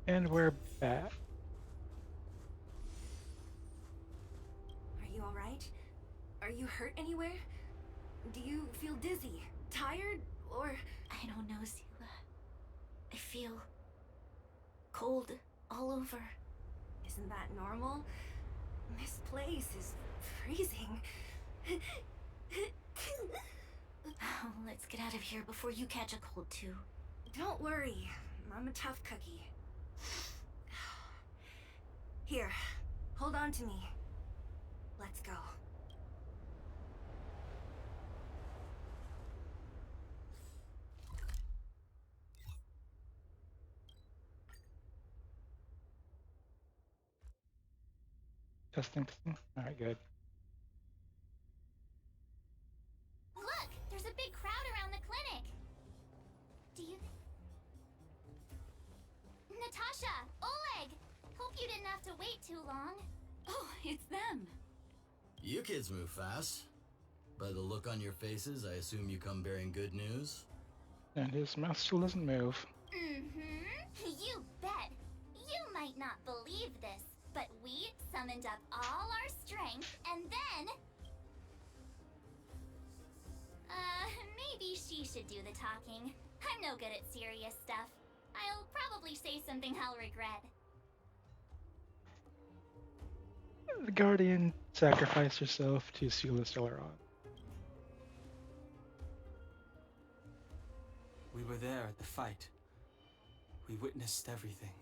And we're back. Are you alright? Are you hurt anywhere? Do you feel dizzy, tired, or... I don't know, Zila. I feel cold all over. Isn't that normal? This place is freezing. Oh, let's get out of here before you catch a cold too. Don't worry, I'm a tough cookie. Here, hold on to me. Let's go. Testing. Alright, good. Look! There's a big crowd around the clinic! Do you... Natasha! Oleg! Hope you didn't have to wait too long. Oh, it's them. You kids move fast. By the look on your faces, I assume you come bearing good news? And his mouth still doesn't move. Mm-hmm. You bet. You might not believe this, but we summoned up all our strength and then... maybe she should do the talking. I'm no good at serious stuff. I'll probably say something I'll regret. The Guardian sacrificed herself to seal the Stellaron. We were there at the fight. We witnessed everything.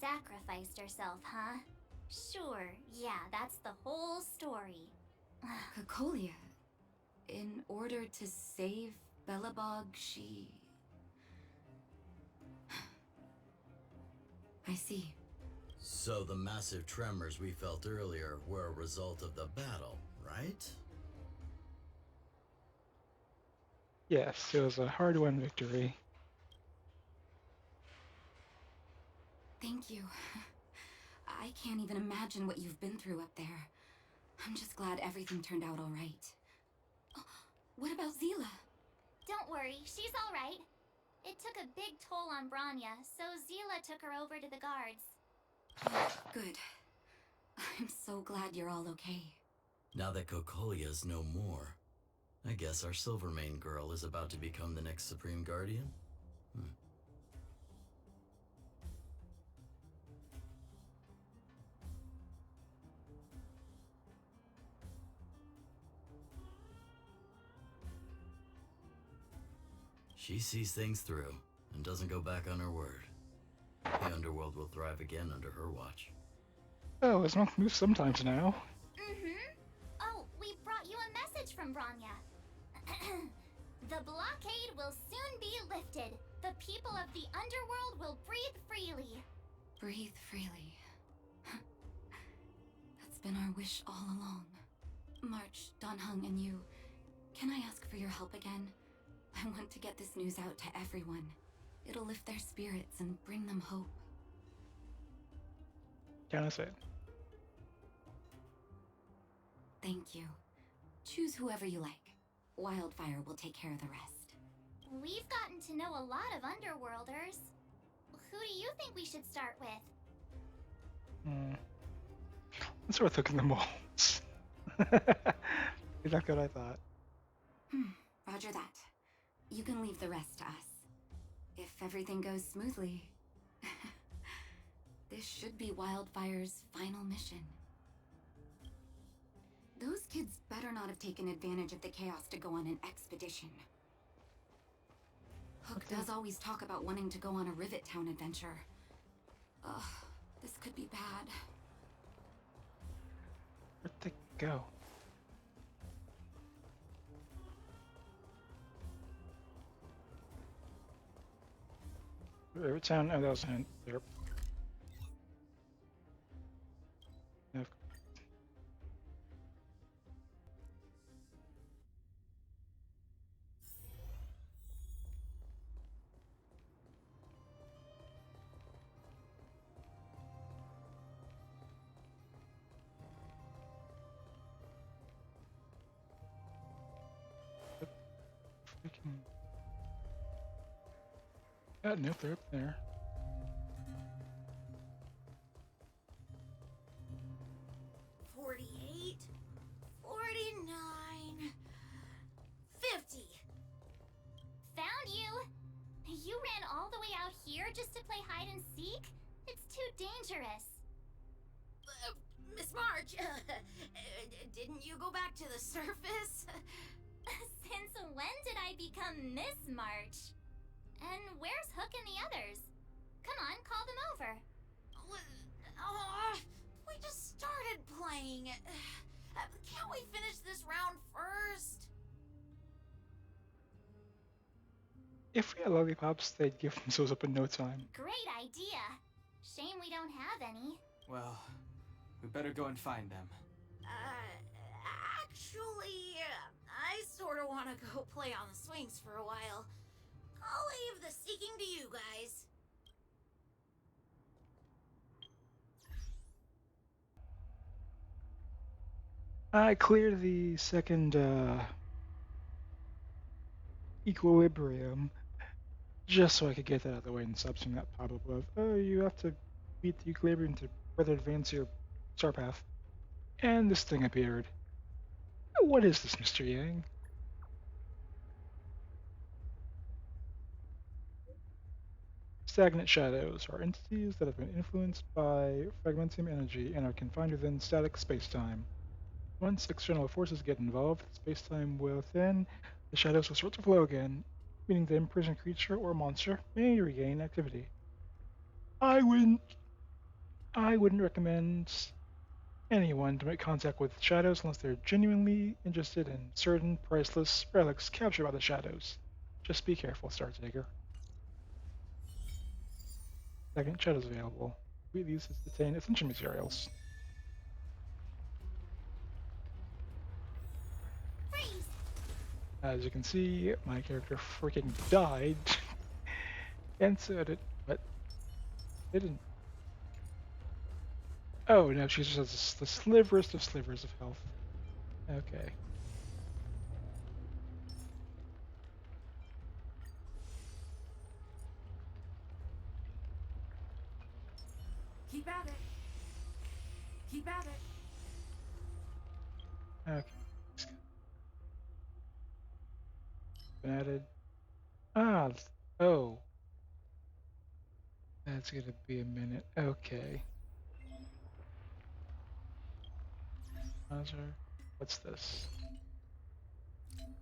Sacrificed herself, huh? Sure, yeah, that's the whole story. Cocolia, in order to save Belobog, she... I see. So the massive tremors we felt earlier were a result of the battle, right? Yes, it was a hard-won victory. Thank you. I can't even imagine what you've been through up there. I'm just glad everything turned out all right. Oh, what about Zila? Don't worry, she's all right. It took a big toll on Bronya, so Zila took her over to the guards. Good. I'm so glad you're all okay. Now that Cocolia's no more, I guess our Silvermane girl is about to become the next Supreme Guardian? She sees things through and doesn't go back on her word. The underworld will thrive again under her watch. Oh, his mouth moves sometimes now. Mm-hmm. Oh, we brought you a message from Bronya. The blockade will soon be lifted. The people of the underworld will breathe freely. Breathe freely. That's been our wish all along. March, Danheng, and you, can I ask for your help again? I want to get this news out to everyone. It'll lift their spirits and bring them hope. Can I say it? Thank you. Choose whoever you like. Wildfire will take care of the rest. We've gotten to know a lot of underworlders. Who do you think we should start with? It's worth hooking the moles. Exactly what I thought. Roger that. You can leave the rest to us. If everything goes smoothly, this should be Wildfire's final mission. Those kids better not have taken advantage of the chaos to go on an expedition. Hook does always talk about wanting to go on a Rivet Town adventure. Ugh, this could be bad. Where'd they go? River Town, oh, that was in there. Yeah. Freaking... Yeah, nope, they're up there. the way out here just to play hide and seek? It's too dangerous. Miss March, didn't you go back to the surface? Since when did I become Miss March? And where's Hook and the others? Come on, call them over. We just started playing. Can't we finish this round first? If we had lollipops, they'd give themselves up in no time. Great idea. Shame we don't have any. Well, we better go and find them. Actually, I sort of want to go play on the swings for a while. I'll leave the seeking to you guys. I cleared the second equilibrium just so I could get that out of the way and stop seeing that pop up of, oh, you have to beat the equilibrium to further advance your star path. And this thing appeared. What is this, Mr. Yang? Stagnant shadows are entities that have been influenced by fragmentium energy and are confined within static spacetime. Once external forces get involved, spacetime will thin, the shadows will start to flow again, meaning the imprisoned creature or monster may regain activity. I wouldn't recommend anyone to make contact with shadows unless they're genuinely interested in certain priceless relics captured by the shadows. Just be careful, Startaker. Second shadows available. We these to attain essential materials. Freeze! As you can see, my character freaking died. And so did, but didn't. Oh no, she just has the sliverest of slivers of health. Okay. Keep at it. Keep at it. Okay. Been added. Ah, oh. That's gonna be a minute. Okay. Browser. What's this?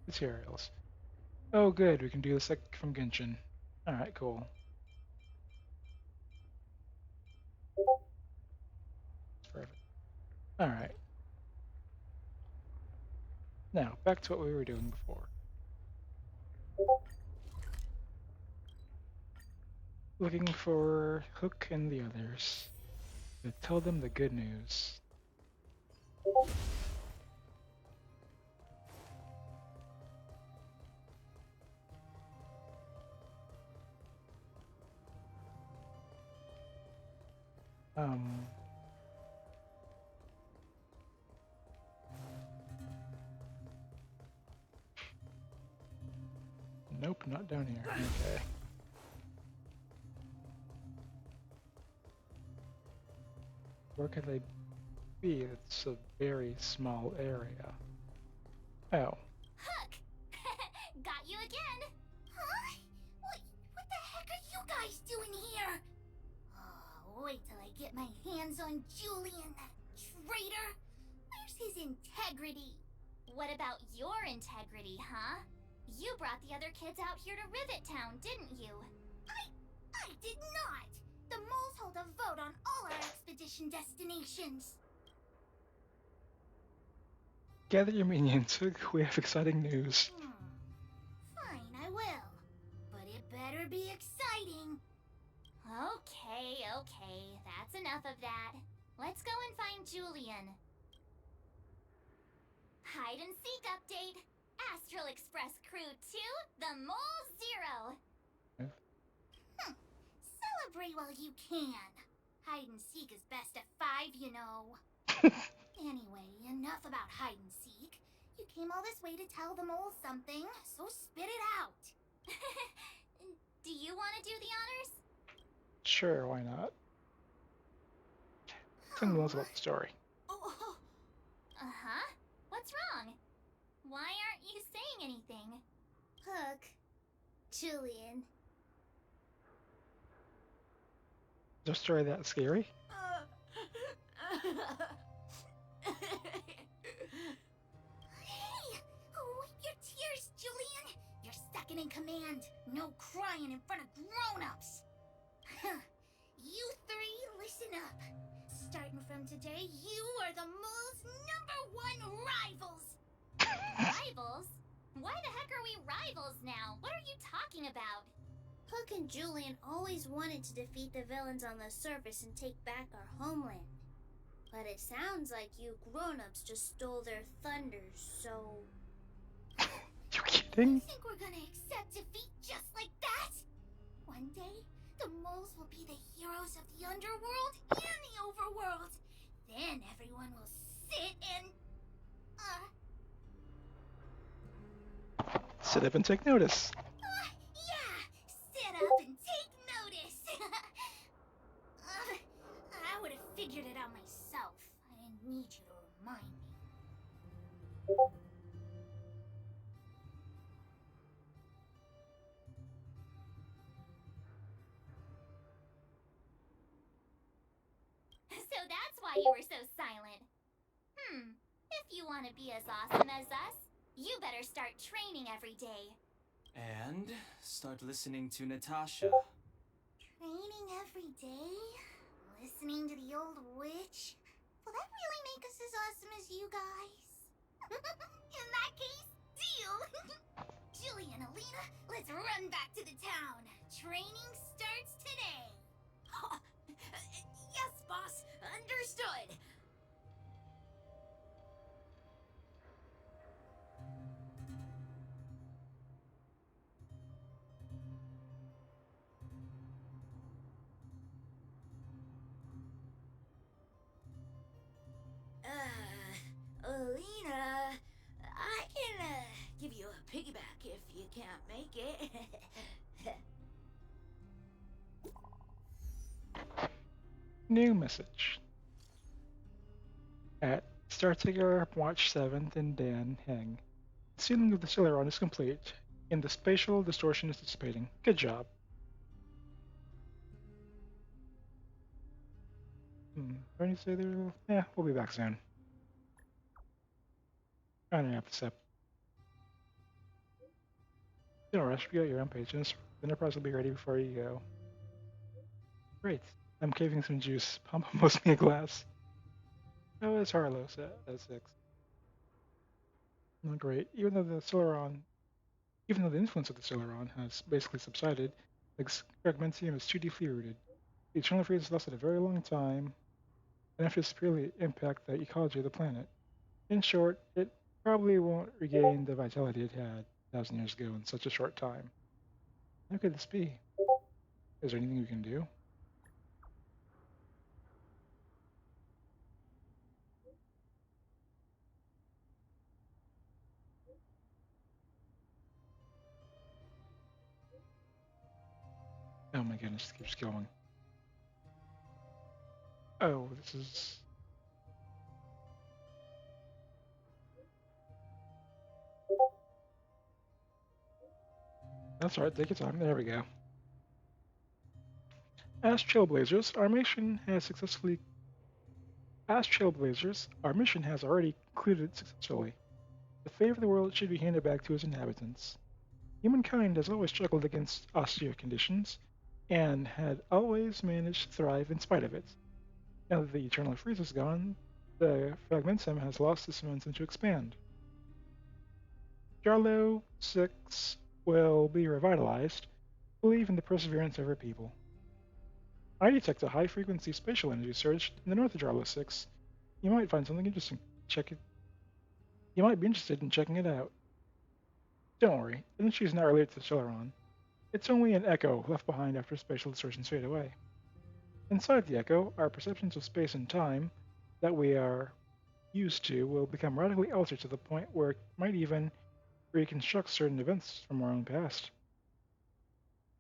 Materials. Oh, good. We can do this like from Genshin. Alright, cool. Perfect. Alright. Now, back to what we were doing before. Looking for Hook and the others. To tell them the good news. Um. Nope, not down here. Okay. Where could they be? It's a very small area. Oh. Hook! Got you again! Huh? What the heck are you guys doing here? Oh, wait till I get my hands on Julian, that traitor! Where's his integrity? What about your integrity, huh? You brought the other kids out here to Rivet Town, didn't you? I did not! The moles hold a vote on all our expedition destinations. Gather your minions. We have exciting news. Fine, I will. But it better be exciting. Okay, that's enough of that. Let's go and find Julian. Hide and seek update. Astral Express Crew 2, the Mole 0. Celebrate while you can. Hide and seek is best at 5, you know. Anyway, enough about hide and seek. You came all this way to tell the mole something, so spit it out. Do you want to do the honors? Sure, why not? Tell me else about the story. Uh-huh. What's wrong? Why aren't you saying anything? Hook. Julian. Is a story that scary? Hey! Wipe your tears, Julian! You're second in command. No crying in front of grown-ups. You three, listen up. Starting from today, you are the mole's #1 rivals. Rivals? Why the heck are we rivals now? What are you talking about? Hook and Julian always wanted to defeat the villains on the surface and take back our homeland. But it sounds like you grown-ups just stole their thunder, so... You kidding? You think we're gonna accept defeat just like that? One day, the moles will be the heroes of the underworld and the overworld. Then everyone will sit and... Sit up and take notice. yeah! Sit up and take notice! I would have figured it out myself. I didn't need you to remind me. So that's why you were so silent. If you want to be as awesome as us, you better start training every day. And start listening to Natasha. Training every day? Listening to the old witch? Will that really make us as awesome as you guys? In that case, deal! Julie and Alina, let's run back to the town. Training starts today. Yes, boss. Understood. Alina, I can give you a piggyback if you can't make it. New message. At Startiger March 7th and Dan Heng. The sealing of the Celeron is complete, and the spatial distortion is dissipating. Good job. Do I need to say there? Yeah, we'll be back soon. I'm gonna wrap this up. Don't rush, we got your own pages. The enterprise will be ready before you go. Great. I'm caving some juice. Pump almost me a glass. Oh, it's Harlow at 6. Not great. Even though the influence of the Celeron has basically subsided, the fragmentium is too deeply rooted. The eternal freeze has lasted a very long time, enough to severely impact the ecology of the planet. In short, it probably won't regain the vitality it had 1,000 years ago in such a short time. How could this be? Is there anything we can do? Oh my goodness, it keeps going. Oh, this is... That's alright, take your time. There we go. As Trailblazers, our mission has already concluded successfully. The fate of the world should be handed back to its inhabitants. Humankind has always struggled against austere conditions, and had always managed to thrive in spite of it. Now that the eternal freeze is gone, the fragmentum has lost its momentum to expand. Jarvilo VI will be revitalized. Believe in the perseverance of her people. I detect a high-frequency spatial energy surge in the north of Jarvilo VI. You might find something interesting. Check it. You might be interested in checking it out. Don't worry, the energy is not related to Celeron. It's only an echo left behind after spatial distortions fade away. Inside the echo, our perceptions of space and time that we are used to will become radically altered to the point where it might even reconstruct certain events from our own past.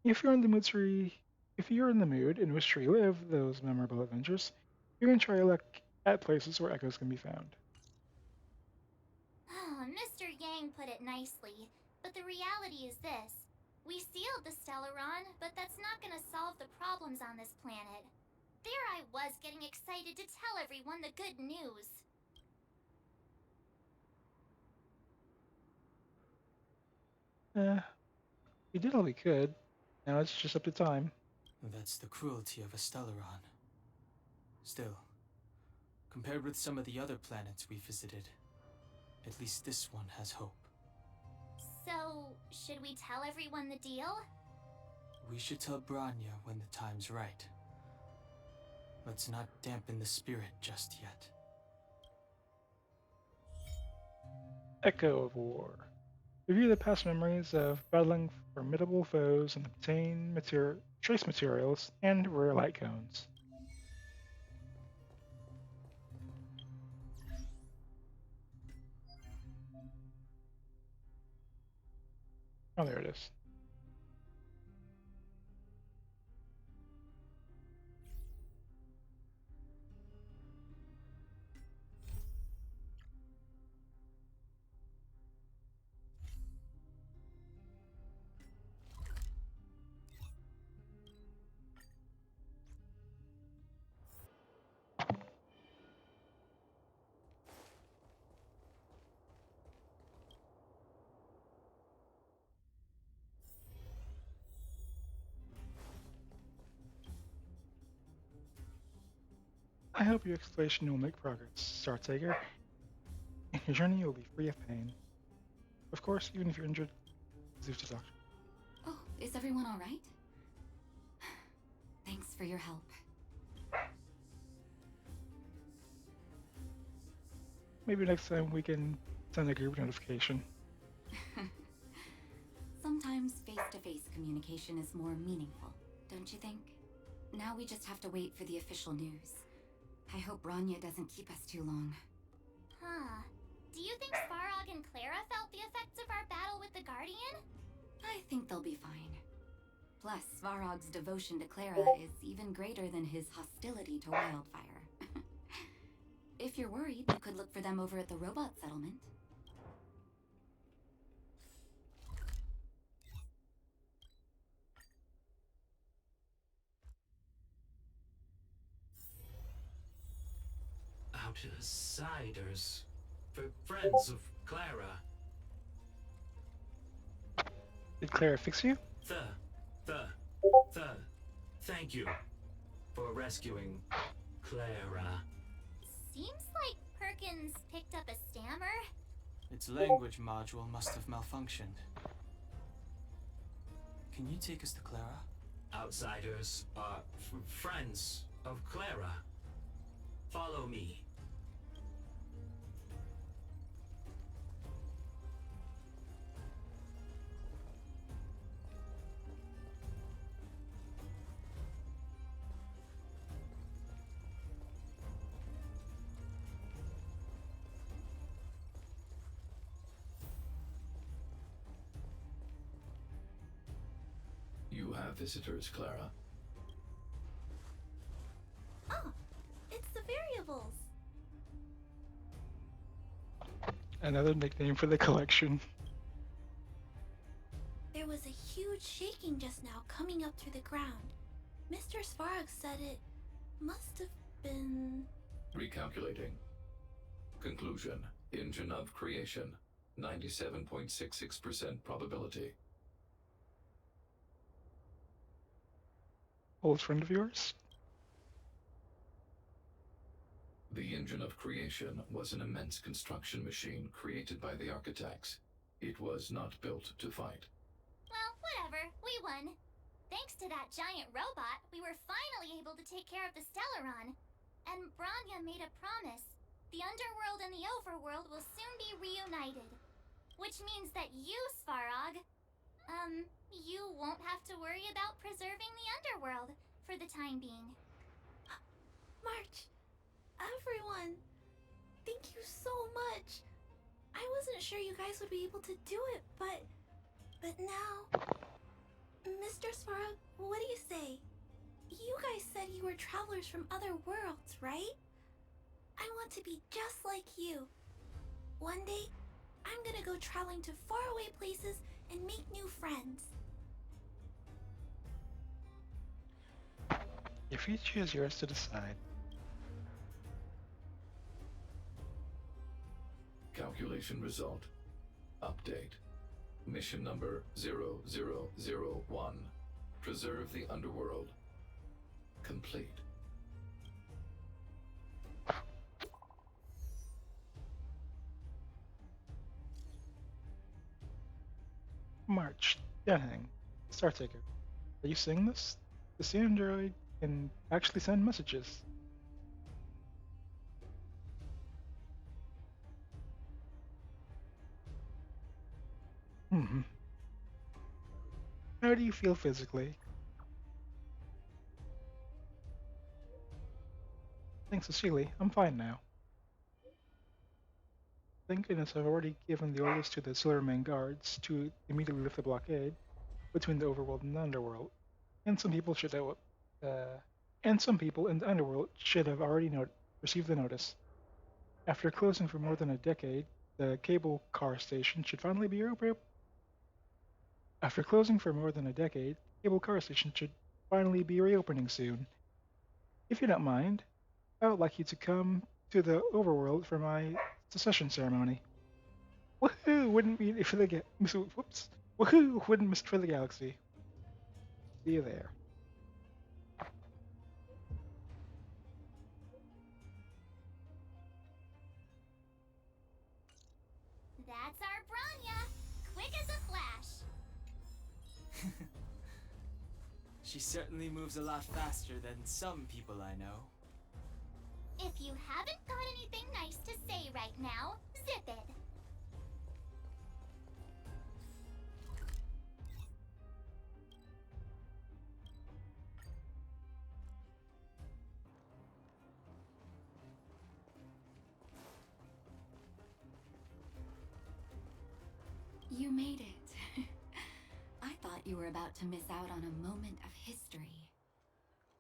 If you're in the mood to if you're in the mood in which to relive those memorable adventures, you can try a look at places where echoes can be found. Mr. Yang put it nicely, but the reality is this. We sealed the Stellaron, but that's not gonna solve the problems on this planet. there I was getting excited to tell everyone the good news. We did all we could. Now it's just up to time. That's the cruelty of a Stellaron. Still, compared with some of the other planets we visited, at least this one has hope. So, should we tell everyone the deal? We should tell Bronya when the time's right. Let's not dampen the spirit just yet. Echo of War. Review the past memories of battling formidable foes and obtain trace materials and rare light cones. Oh, there it is. I hope your exploration will make progress, Star Tiger, and your journey will be free of pain. Of course, even if you're injured, Zeus to doctor. Oh, is everyone all right? Thanks for your help. Maybe next time we can send a group notification. Sometimes face-to-face communication is more meaningful, don't you think? Now we just have to wait for the official news. I hope Bronya doesn't keep us too long. Huh. Do you think Svarog and Clara felt the effects of our battle with the Guardian? I think they'll be fine. Plus, Svarog's devotion to Clara is even greater than his hostility to Wildfire. If you're worried, you could look for them over at the robot settlement. Outsiders. For friends of Clara. Did Clara fix you? Thank you for rescuing Clara. Seems like Perkins picked up a stammer. Its language module must have malfunctioned. Can you take us to Clara? Outsiders are friends of Clara. Follow me. You have visitors, Clara. Oh, it's the variables. Another nickname for the collection. There was a huge shaking just now coming up through the ground. Mr. Svarog said it must have been... Recalculating. Conclusion. Engine of creation. 97.66% probability. Old friend of yours? The engine of creation was an immense construction machine created by the architects. It was not built to fight. Well, whatever. We won. Thanks to that giant robot, we were finally able to take care of the Stellaron. And Bronya made a promise. The underworld and the overworld will soon be reunited. Which means that you, Svarog, you won't have to worry about preserving the underworld for the time being. March, everyone, thank you so much. I wasn't sure you guys would be able to do it, but now... Mr. Svarog, what do you say? You guys said you were travelers from other worlds, right? I want to be just like you. One day, I'm gonna go traveling to faraway places and make new friends. Your future is yours to decide. Calculation result. Update. Mission number 0001. Preserve the underworld. Complete. March. Denhang. Star Taker. Are you seeing this? This android can actually send messages. Hmm. How do you feel physically? Thanks, Cecily. I'm fine now. Thank goodness I've already given the orders to the Silverman guards to immediately lift the blockade between the overworld and the underworld. And some people should have, uh, and some people in the underworld should have already received the notice. After closing for more than a decade, the cable car station should finally be open. After closing for more than a decade, the cable car station should finally be reopening soon. If you don't mind, I would like you to come to the overworld for my secession ceremony. Woohoo! Wouldn't be for the whoops. Woohoo! Wouldn't miss it for the galaxy. See you there. That's our Bronya! Quick as a flash! She certainly moves a lot faster than some people I know. If you haven't got anything nice to say right now, zip it. You made it. I thought you were about to miss out on a moment of history.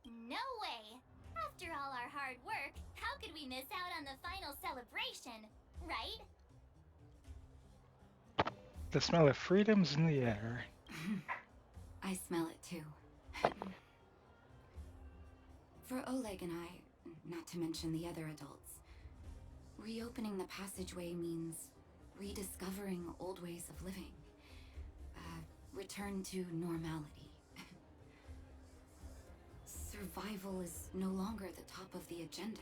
No way! After all our hard work, how could we miss out on the final celebration, right? The smell of freedom's in the air. I smell it too. For Oleg and I, not to mention the other adults, reopening the passageway means rediscovering old ways of living. Return to normality. Survival is no longer the top of the agenda.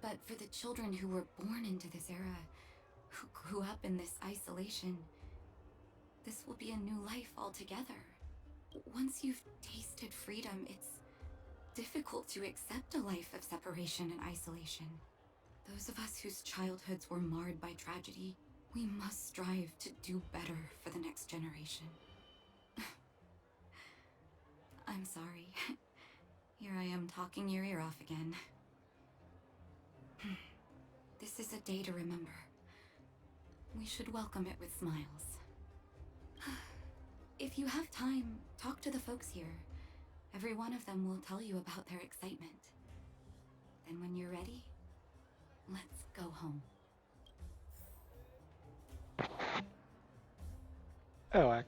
But for the children who were born into this era, who grew up in this isolation, this will be a new life altogether. Once you've tasted freedom, it's difficult to accept a life of separation and isolation. Those of us whose childhoods were marred by tragedy, we must strive to do better for the next generation. I'm sorry. Here I am talking your ear off again. This is a day to remember. We should welcome it with smiles. If you have time, talk to the folks here. Every one of them will tell you about their excitement. Then when you're ready, let's go home. Oh,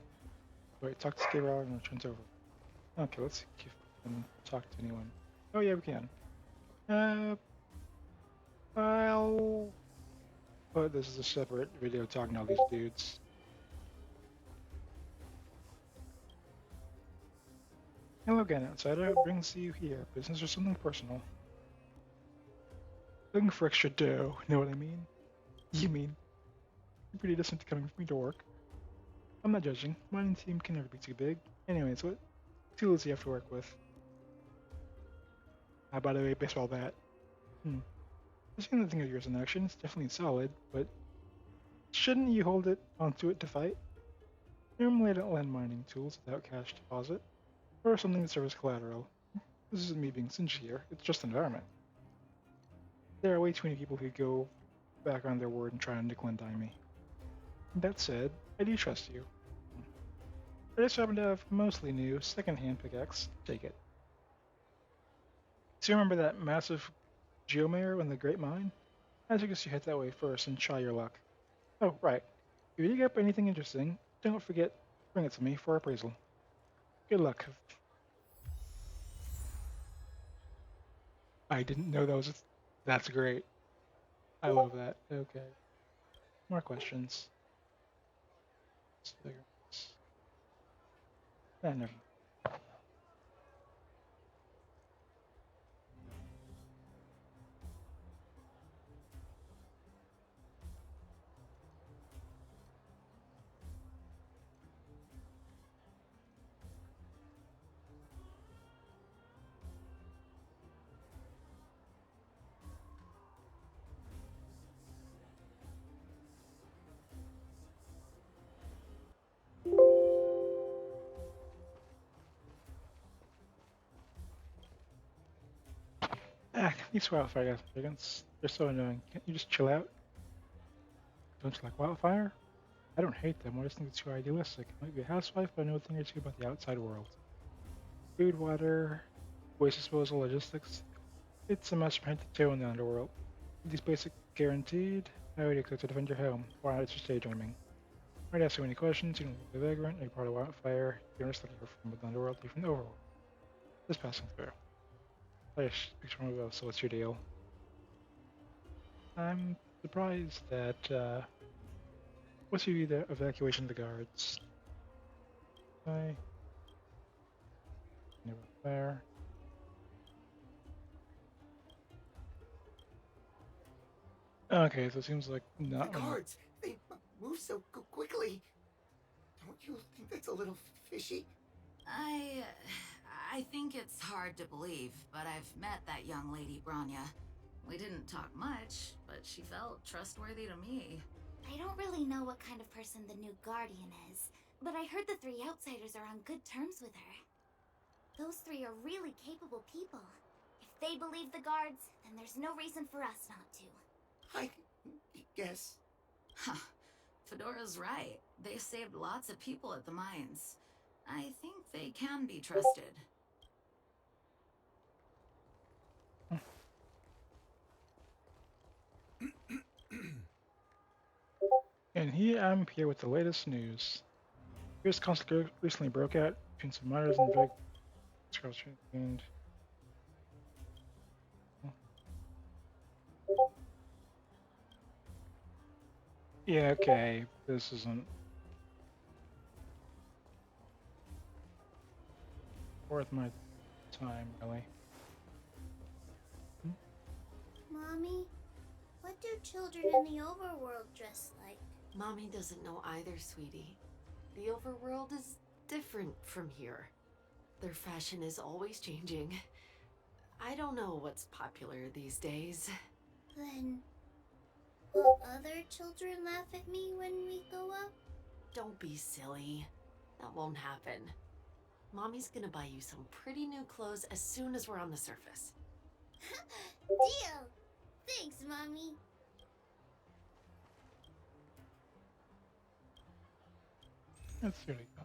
wait, talk to Gabriel and returns over. Okay, let's see if we can talk to anyone. Oh yeah, we can. I'll... But this is a separate video talking to all these dudes. Hello again, outsider. What brings you here? Business or something personal? Looking for extra dough, know what I mean? You mean, you're pretty distant to coming for me to work. I'm not judging. Mining team can never be too big. Anyways, what tools do you have to work with? Ah, by the way, baseball bat. I've seen the thing of yours in action. It's definitely solid, but shouldn't you hold it onto it to fight? Normally I don't lend mining tools without cash deposit, or something that serves as collateral. This isn't me being stingy here, it's just environment. There are way too many people who go back on their word and try and nickel and dime me. That said, I do trust you. I just happen to have mostly new, second-hand pickaxe. Take it. Do you remember that massive geomare in the Great Mine? I suggest you head that way first and try your luck. Oh, right. If you dig up anything interesting, don't forget to bring it to me for appraisal. Good luck. I didn't know that was. That's great. I love that. Okay. More questions. Let's figure this. Never mind. Ah, these wildfire guys, they're so annoying. Can't you just chill out? Don't you like wildfire? I don't hate them. I just think it's too idealistic. I might be a housewife, but I know a thing or two about the outside world. Food, water, waste disposal, logistics. It's a mess from head to toe in the underworld. These basic guaranteed. How would you expect to defend your home? Or not just daydreaming? I'd ask you any questions. You don't look the vagrant. Are you part of wildfire? You're just looking from the underworld. You're from the overworld. Just passing through. I just picture one of so what's your deal? I'm surprised that, what's your the evacuation of the guards? I never fire. Okay, so it seems like The not enough. guards, they move so quickly. Don't you think that's a little fishy? I... I think it's hard to believe, but I've met that young lady, Bronya. We didn't talk much, but she felt trustworthy to me. I don't really know what kind of person the new Guardian is, but I heard the three outsiders are on good terms with her. Those three are really capable people. If they believe the guards, then there's no reason for us not to. I guess. Huh. Fedora's right. They saved lots of people at the mines. I think they can be trusted. And here I'm here with the latest news. Fierce conflict recently broke out between some miners and drag and yeah, okay. This isn't worth my time, really. Mommy, what do children in the overworld dress like? Mommy doesn't know either, sweetie. The overworld is different from here. Their fashion is always changing. I don't know what's popular these days. Then, will other children laugh at me when we go up? Don't be silly. That won't happen. Mommy's gonna buy you some pretty new clothes as soon as we're on the surface. Deal! Thanks, Mommy. Let's really go.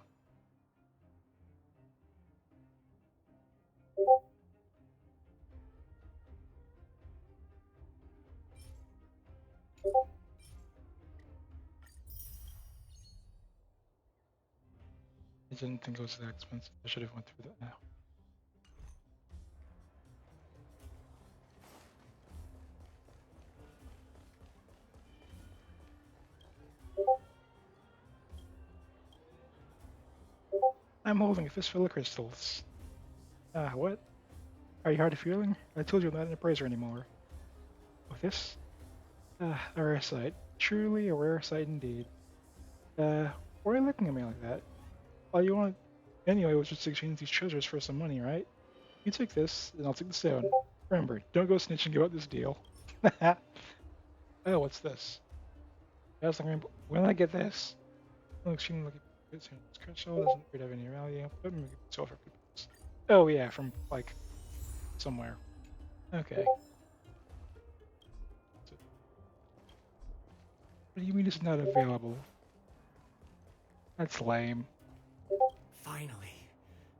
I didn't think it was that expensive. I should have went through that now. I'm holding a fistful of crystals. Ah, what? Are you hard of feeling? I told you I'm not an appraiser anymore. With this? Ah, a rare sight. Truly a rare sight indeed. Why are you looking at me like that? All you want anyway was just to exchange these treasures for some money, right? You take this, and I'll take the stone. Remember, don't go snitching about this deal. Oh, what's this? When I get this? Well, extremely lucky. This crystal doesn't appear to have any value, but maybe it's all for people. Oh yeah, from like somewhere. Okay. So, what do you mean it's not available? That's lame.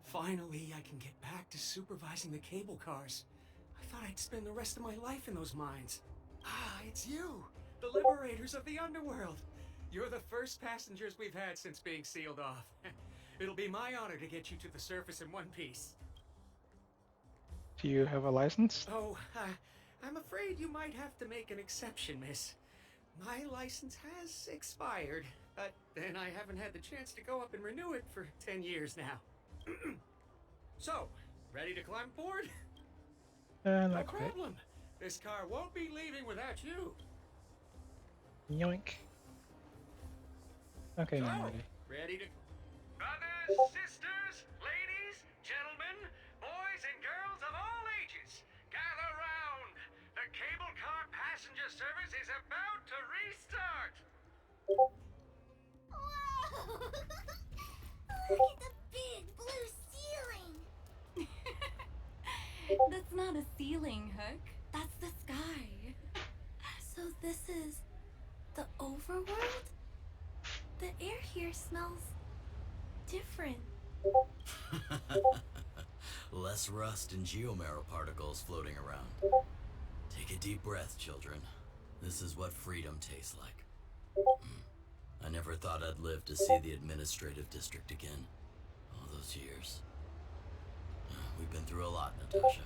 Finally, I can get back to supervising the cable cars. I thought I'd spend the rest of my life in those mines. Ah, it's you, the liberators of the underworld. You're the first passengers we've had since being sealed off. It'll be my honor to get you to the surface in one piece. Do you have a license? Oh, I'm afraid you might have to make an exception, miss. My license has expired, but then I haven't had the chance to go up and renew it for 10 years now. So, ready to climb aboard? No Not quite. problem. This car won't be leaving without you. Yoink. Okay, So, now I'm ready. ready to... Brothers, sisters, ladies, gentlemen, boys and girls of all ages, gather round. The cable car passenger service is about to restart. Whoa! Look at the big blue ceiling! That's not a ceiling, Hook. That's the sky. So this is the overworld? The air here smells different. Less rust and geomarrow particles floating around. Take a deep breath, children. This is what freedom tastes like. I never thought I'd live to see the administrative district again. All those years. We've been through a lot, Natasha.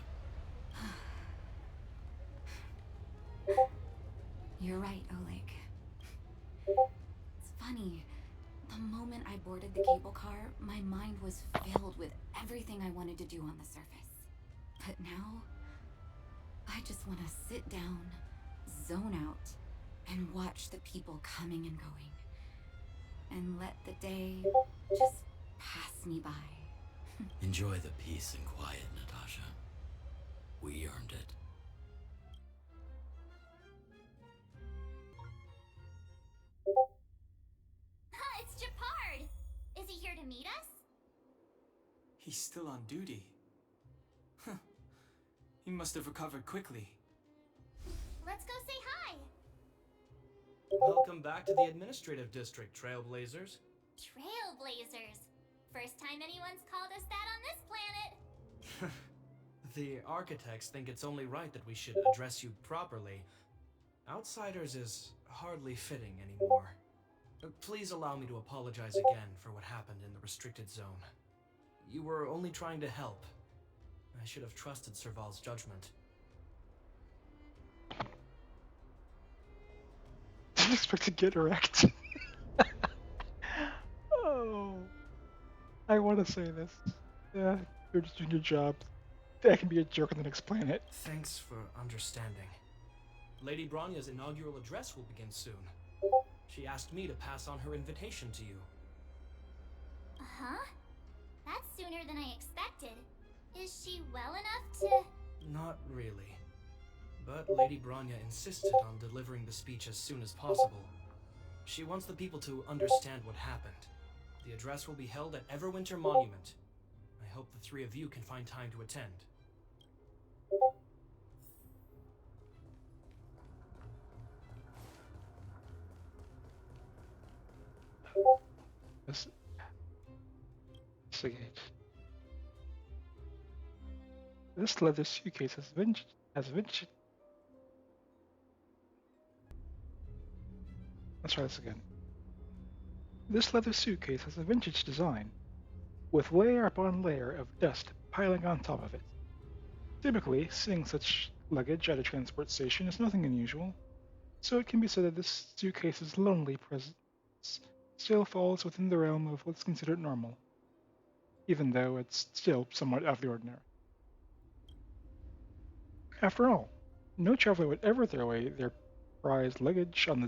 You're right, Oleg. It's funny. The moment I boarded the cable car, my mind was filled with everything I wanted to do on the surface. But now, I just want to sit down, zone out, and watch the people coming and going. And let the day just pass me by. Enjoy the peace and quiet, Natasha. We earned it. It's Japard! Is he here to meet us? He's still on duty. Huh. He must have recovered quickly. Let's go say hi! Welcome back to the administrative district, Trailblazers. Trailblazers. First time anyone's called us that on this planet. The architects think it's only right that we should address you properly. Outsiders is hardly fitting anymore. Please allow me to apologize again for what happened in the restricted zone. You were only trying to help. I should have trusted Serval's judgment. Didn't expect to get wrecked. Oh. I want to say this. Yeah, you're just doing your job. I can be a jerk on the next planet. Thanks for understanding. Lady Bronya's inaugural address will begin soon. She asked me to pass on her invitation to you. Uh-huh. That's sooner than I expected. Is she well enough to... Not really. But Lady Bronya insisted on delivering the speech as soon as possible. She wants the people to understand what happened. The address will be held at Everwinter Monument. I hope the three of you can find time to attend. Investigate. This leather suitcase has vintage. Let's try this again. This leather suitcase has a vintage design, with layer upon layer of dust piling on top of it. Typically, seeing such luggage at a transport station is nothing unusual, so it can be said that this suitcase's lonely presence still falls within the realm of what's considered normal, even though it's still somewhat out of the ordinary. After all, no traveler would ever throw away their prized luggage on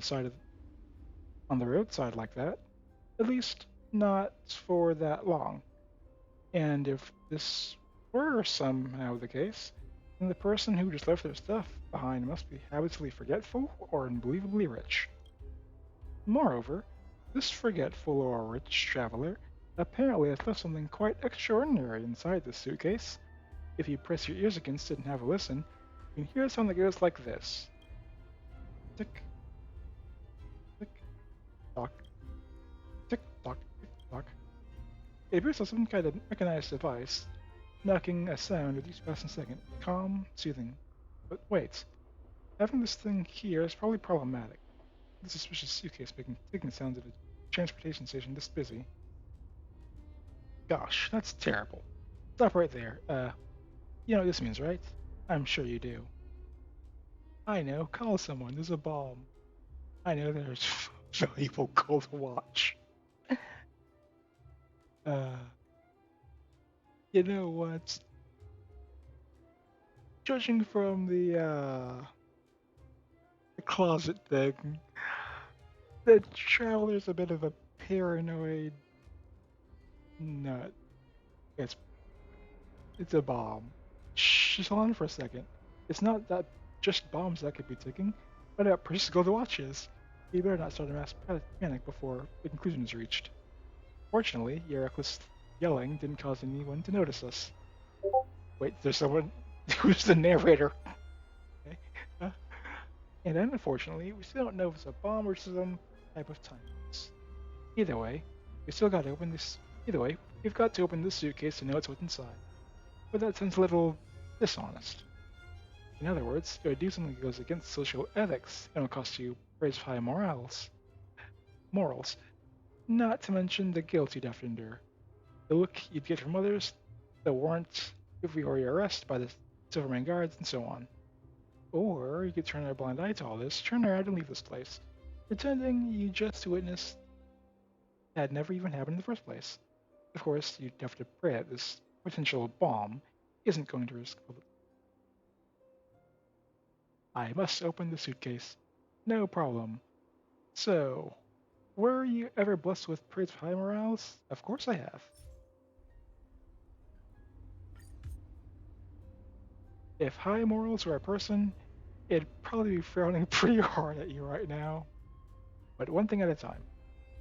the roadside like that. At least, not for that long. And if this were somehow the case, then the person who just left their stuff behind must be habitually forgetful or unbelievably rich. Moreover, this forgetful or rich traveler apparently has left something quite extraordinary inside this suitcase. If you press your ears against it and have a listen, you can hear a sound that goes like this. Tick, tick, tock, tick, tock, tick, tock. It appears like some kind of mechanized device, knocking a sound with each passing second. Calm, soothing. But wait, having this thing here is probably problematic. The suspicious suitcase making sounds at a transportation station this busy. Gosh, that's terrible. Stop right there. You know what this means, right? I'm sure you do. I know, call someone, there's a bomb. I know there's valuable gold to watch. Uh, you know what? Judging from the closet thing, the traveler's a bit of a paranoid nut. It's it's a bomb. Shh, just hold on for a second. It's not that just bombs that could be ticking, but precious gold watches. You better not start a mass panic before the conclusion is reached. Fortunately, your reckless yelling didn't cause anyone to notice us. Wait, there's someone who's the narrator. Okay. And then, unfortunately, we still don't know if it's a bomb or some type of timepiece. Either way, we still got to open this. Either way, we've got to open this suitcase to know what's inside. But that sounds a little dishonest. In other words, it would do something that goes against social ethics and will cost you praise of high morals, not to mention the guilt you'd have to endure, the look you'd get from others, the warrant if we were arrested by the Silverman guards, and so on. Or you could turn a blind eye to all this, turn around and leave this place, pretending you just witnessed had never even happened in the first place. Of course, you'd have to pray that this potential bomb isn't going to risk. I must open the suitcase. No problem. So, were you ever blessed with praise of high morals? Of course I have. If high morals were a person, it'd probably be frowning pretty hard at you right now. But one thing at a time.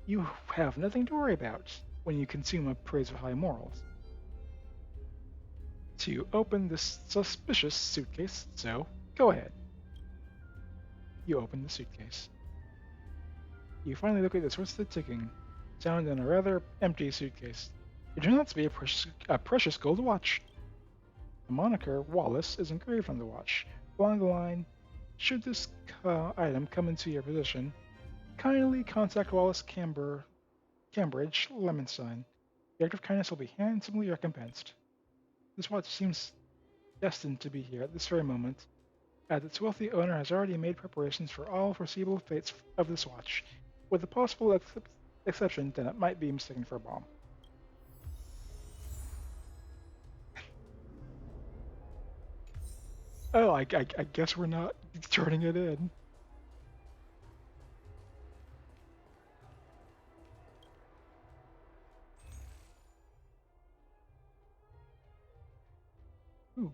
You have nothing to worry about when you consume a praise of high morals. To open this suspicious suitcase, so go ahead. You open the suitcase. You finally look at the source of the ticking, sound in a rather empty suitcase. It turns out to be a precious gold watch. The moniker Wallace is engraved on the watch, along the line, should this item come into your possession, kindly contact Wallace Cambridge, Lemonstein. The act of kindness will be handsomely recompensed. This watch seems destined to be here at this very moment, as its wealthy owner has already made preparations for all foreseeable fates of this watch, with the possible exception that it might be mistaken for a bomb. Oh, I guess we're not turning it in. Ooh.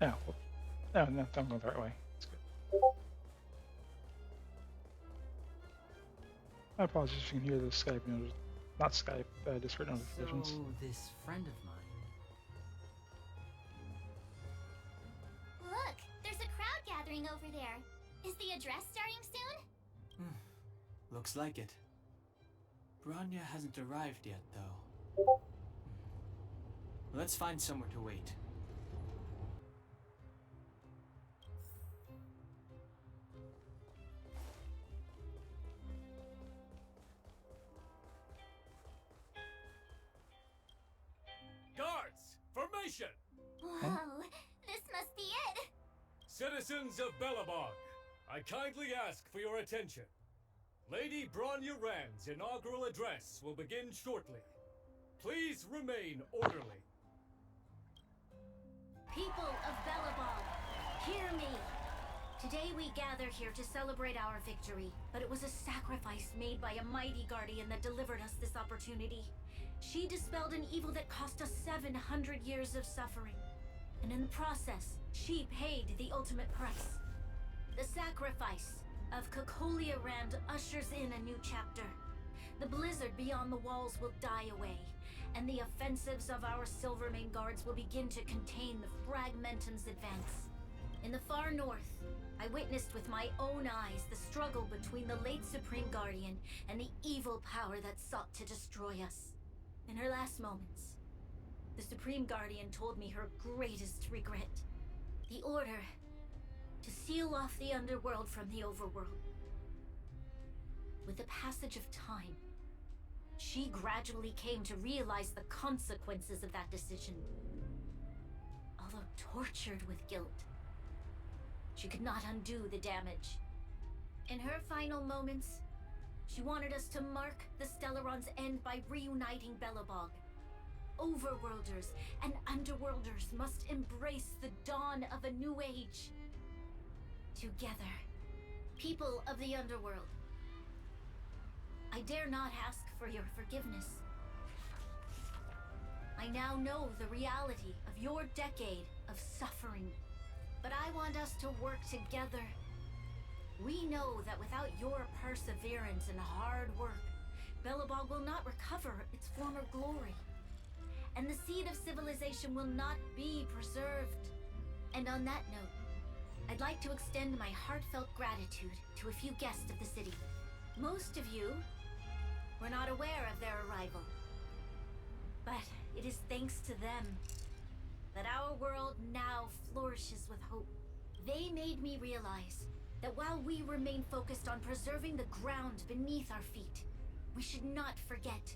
Oh, well, no, I'm going the right way. That's good. My apologies if you can hear the Skype not Skype, Discord notifications. So, this friend of mine. Look, there's a crowd gathering over there. Is the address starting soon? Looks like it. Bronya hasn't arrived yet, though. Let's find somewhere to wait. Guards! Formation! Whoa, this must be it! Citizens of Belobog, I kindly ask for your attention. Lady Bronya Rand's inaugural address will begin shortly. Please remain orderly. People of Belobog, hear me. Today we gather here to celebrate our victory, but it was a sacrifice made by a mighty guardian that delivered us this opportunity. She dispelled an evil that cost us 700 years of suffering. And in the process, she paid the ultimate price. The sacrifice of Cocolia Rand ushers in a new chapter. The blizzard beyond the walls will die away, and the offensives of our Silvermane guards will begin to contain the Fragmentum's advance. In the far north, I witnessed with my own eyes the struggle between the late Supreme Guardian and the evil power that sought to destroy us. In her last moments, the Supreme Guardian told me her greatest regret. The order to seal off the underworld from the overworld. With the passage of time, she gradually came to realize the consequences of that decision. Although tortured with guilt, she could not undo the damage. In her final moments, she wanted us to mark the Stellaron's end by reuniting Belobog. Overworlders and Underworlders must embrace the dawn of a new age. Together, people of the Underworld, I dare not ask for your forgiveness. I now know the reality of your decade of suffering, but I want us to work together. We know that without your perseverance and hard work, Belobog will not recover its former glory, and the seed of civilization will not be preserved. And on that note, I'd like to extend my heartfelt gratitude to a few guests of the city. Most of you were not aware of their arrival, but it is thanks to them that our world now flourishes with hope. They made me realize that while we remain focused on preserving the ground beneath our feet, we should not forget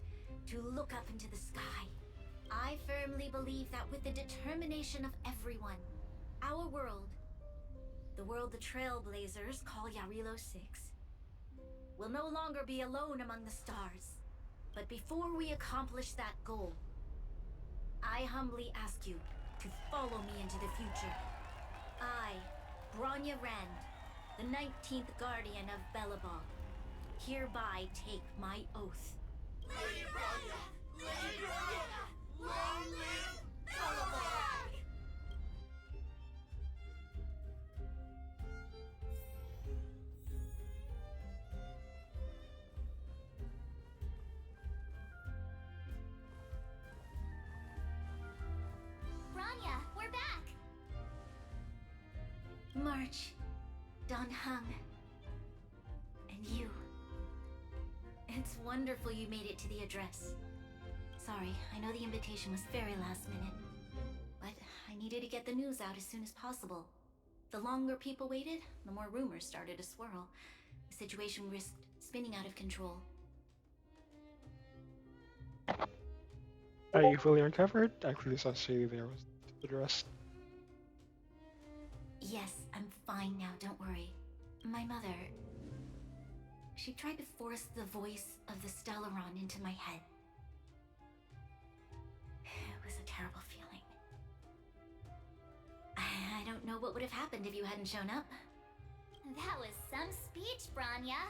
to look up into the sky. I firmly believe that with the determination of everyone, our world, the world the Trailblazers call Jarvilo VI, will no longer be alone among the stars. But before we accomplish that goal, I humbly ask you to follow me into the future. I, Bronya Rand, the 19th Guardian of Belobog, hereby take my oath. Lady Bronya! Lady Bronya! Long live Belobog! Bronya, we're back! March, Dan Heng, and you. It's wonderful you made it to the address. Sorry, I know the invitation was very last minute, but I needed to get the news out as soon as possible. The longer people waited, the more rumors started to swirl. The situation risked spinning out of control. Are you fully recovered? I clearly saw Sadie there was addressed. Yes, I'm fine now, don't worry. My mother, she tried to force the voice of the Stellaron into my head. It was a terrible feeling. I don't know what would have happened if you hadn't shown up. That was some speech, Bronya.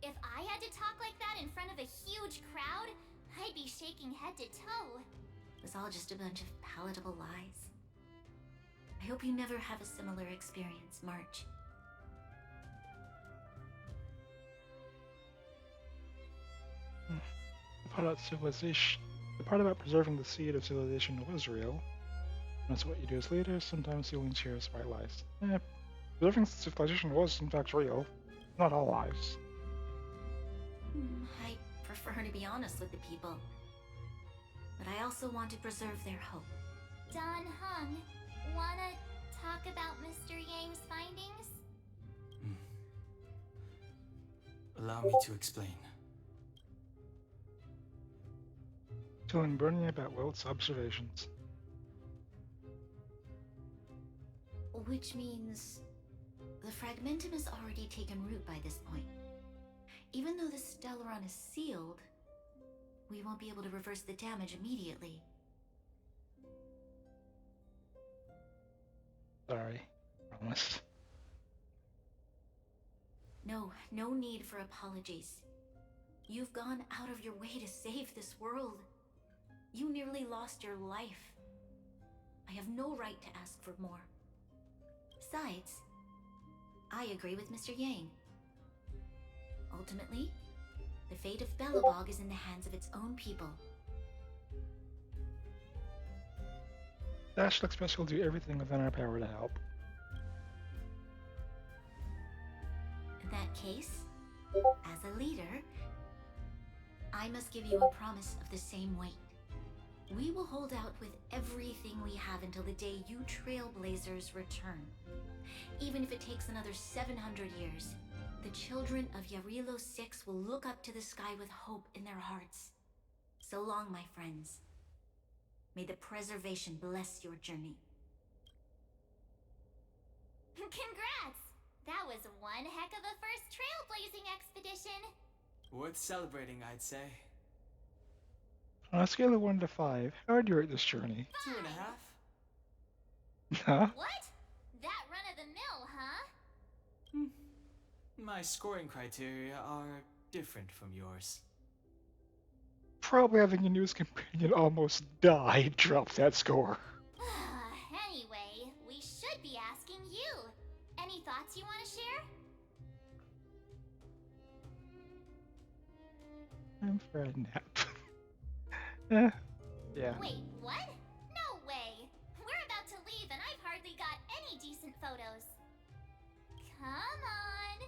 If I had to talk like that in front of a huge crowd, I'd be shaking head to toe. It was all just a bunch of palatable lies. I hope you never have a similar experience, March. The part about preserving the seed of civilization was real. That's what you do as leader. Sometimes you only share white lies. Preserving civilization was in fact real. Not all lies. I prefer to be honest with the people. But I also want to preserve their hope. Dan Heng, wanna talk about Mr. Yang's findings? Allow me to explain. Telling Bronya about Welt's observations. Which means the Fragmentum has already taken root by this point. Even though the Stellaron is sealed, we won't be able to reverse the damage immediately. Sorry. Promise. No need for apologies. You've gone out of your way to save this world. You nearly lost your life. I have no right to ask for more. Besides, I agree with Mr. Yang. Ultimately, the fate of Belobog is in the hands of its own people. Dash expects we'll do everything within our power to help. case, as a leader, I must give you a promise of the same weight. We will hold out with everything we have until the day you trailblazers return. Even if it takes another 700 years, the children of Jarvilo VI will look up to the sky with hope in their hearts. So long, my friends. May the preservation bless your journey. Congrats! That was one heck of a first trailblazing expedition. Worth celebrating, I'd say. On a scale of 1 to 5, how would you rate this journey? 2.5? Huh? What? That run of the mill, huh? My scoring criteria are different from yours. Probably having a news companion almost die dropped that score. Anyway, we should be asking you. Any thoughts you want to share? I'm for a nap. Yeah. Wait, what? No way! We're about to leave and I've hardly got any decent photos. Come on!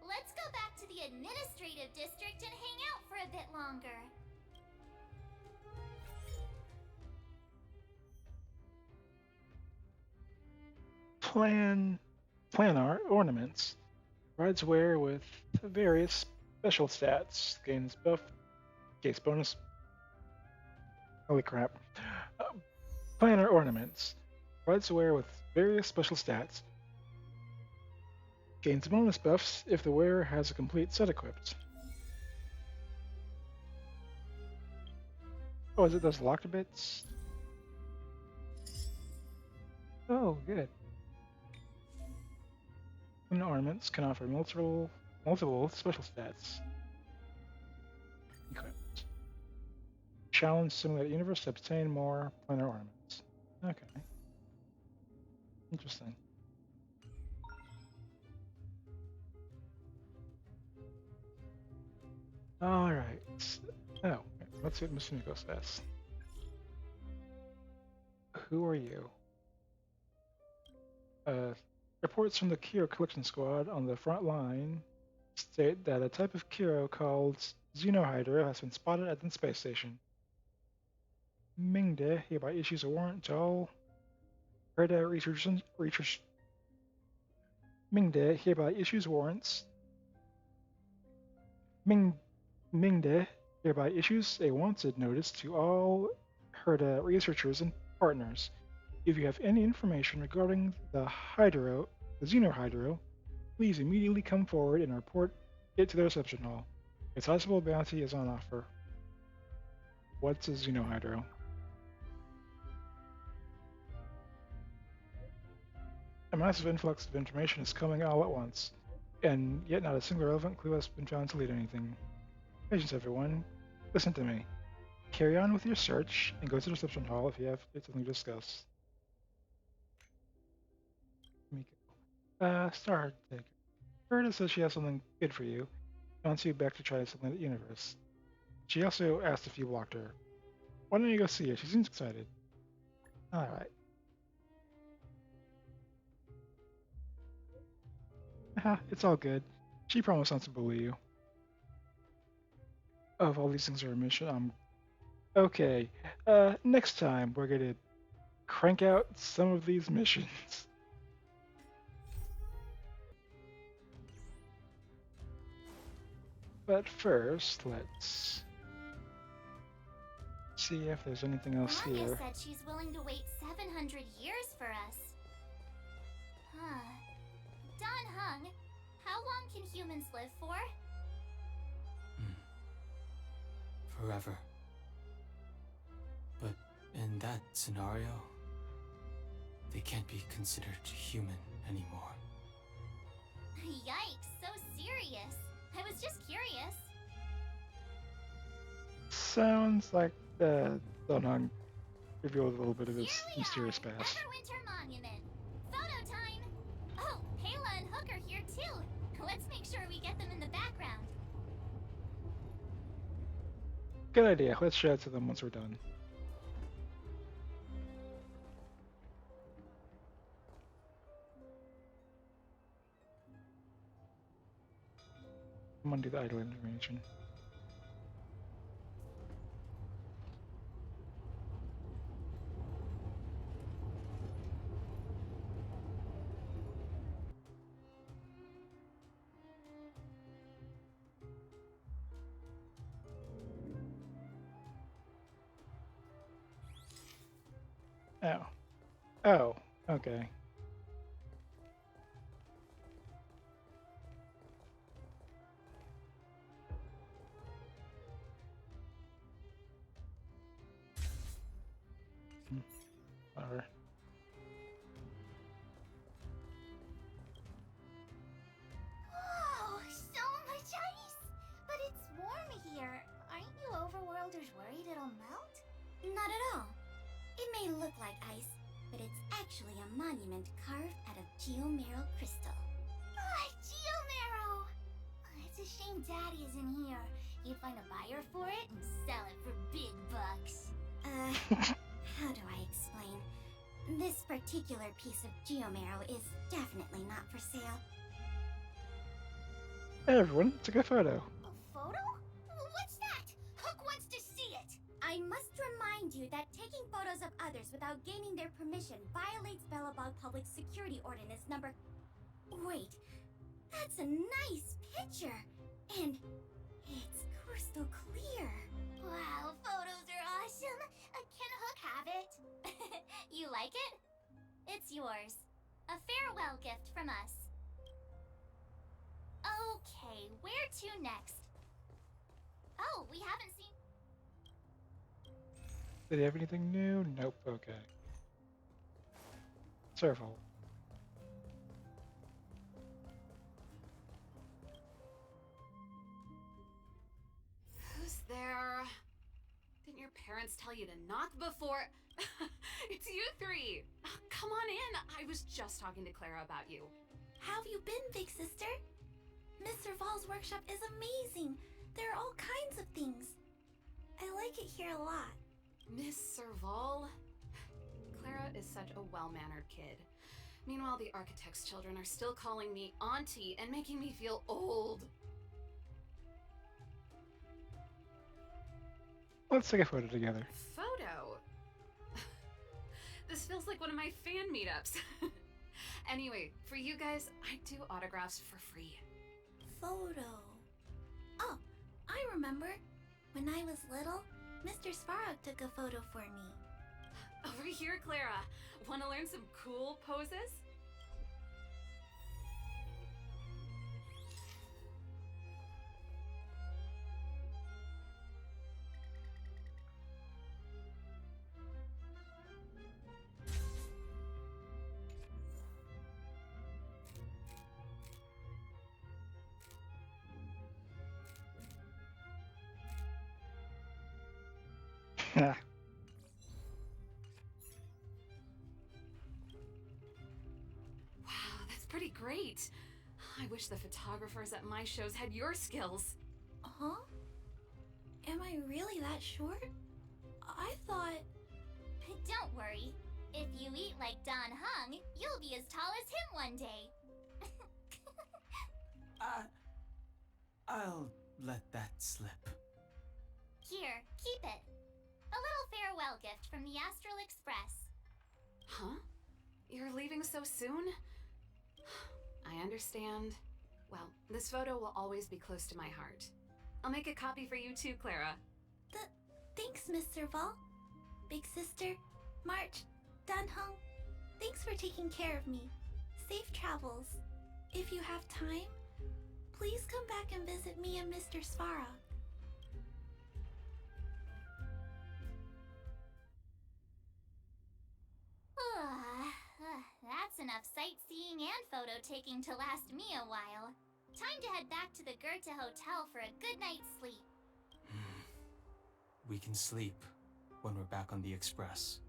Let's go back to the administrative district and hang out for a bit longer. Planar ornaments. Rides wear with various special stats. Gains buff. Case bonus. Holy crap. Planar ornaments. Rides wear with various special stats. Gains bonus buffs if the wearer has a complete set equipped. Oh, is it those locked bits? Oh, good. Planar ornaments can offer multiple special stats. Equipped. Challenge simulate universe to obtain more planar ornaments. Okay. Interesting. Alright. Oh, let's see what Miss Nico says. Who are you? Reports from the Kiro Collection Squad on the front line state that a type of Kiro called Xenohydra has been spotted at the space station. Mingde hereby issues a warrant to all Herda researchers. Mingde hereby issues warrants. Mingde hereby issues a wanted notice to all Herda researchers and partners. If you have any information regarding the Xenohydro, please immediately come forward and report it to the reception hall. A sizable bounty is on offer. What's a Xenohydro? A massive influx of information is coming all at once, and yet not a single relevant clue has been found to lead anything. Patience, everyone. Listen to me. Carry on with your search and go to the reception hall if you have something to discuss. Star Taker. Gerda says she has something good for you. She wants you back to try something at the universe. She also asked if you blocked her. Why don't you go see her? She seems excited. Alright. It's all good. She promised not to bully you. Oh, if all these things are a mission, okay. Next time we're gonna crank out some of these missions. But first, let's see if there's anything else Bronya here. said she's willing to wait 700 years for us. Huh. Don Hung, how long can humans live for? Forever. But in that scenario, they can't be considered human anymore. Yikes, so serious. I was just curious. Sounds like Donhung revealed a little bit of his mysterious past. Everwinter Monument. Photo time! Oh, Payla and Hook are here too. Let's make sure we get them in the background. Good idea. Let's show it to them once we're done. I'm undo the idle information. Oh. Oh, okay. Whatever. Oh, so much ice! But it's warm here. Aren't you overworlders worried it'll melt? Not at all. It may look like ice, but it's actually a monument carved out of geomeral crystal. Ah, Geomero! It's a shame Daddy isn't here. He'd find a buyer for it and sell it for big bucks. How do I explain? This particular piece of geomero is definitely not for sale. Hey everyone, take a photo. A photo? What's that? Hook wants to see it! I must remind you that taking photos of others without gaining their permission violates Belobog Public Security Ordinance number... Wait, that's a nice picture! And it's crystal clear. Wow, photos are awesome! Can Hook have it? You like it? It's yours. A farewell gift from us. Okay, where to next? Oh, we haven't seen... Did he have anything new? Nope, okay. Circle. Who's there? Didn't your parents tell you to knock before? It's you three! Come on in! I was just talking to Clara about you. How have you been, big sister? Mr. Val's workshop is amazing. There are all kinds of things. I like it here a lot. Miss Serval? Clara is such a well-mannered kid. Meanwhile, the architect's children are still calling me auntie and making me feel old. Let's take a photo together. Photo? This feels like one of my fan meetups. Anyway, for you guys, I do autographs for free. Photo. Oh, I remember. When I was little, Mr. Svarog took a photo for me. Over here, Clara. Want to learn some cool poses? Yeah. Wow, that's pretty great. I wish the photographers at my shows had your skills. Huh? Am I really that short? I thought... Don't worry. If you eat like Don Hung, you'll be as tall as him one day. I'll let that slip. Here, keep it. A little farewell gift from the Astral Express. Huh? You're leaving so soon? I understand. Well, this photo will always be close to my heart. I'll make a copy for you too, Clara. Thanks, Mr. Val. Big sister, March, Danhung, thanks for taking care of me. Safe travels. If you have time, please come back and visit me and Mr. Svarog. That's enough sightseeing and photo taking to last me a while. Time to head back to the Goethe Hotel for a good night's sleep. We can sleep when we're back on the express.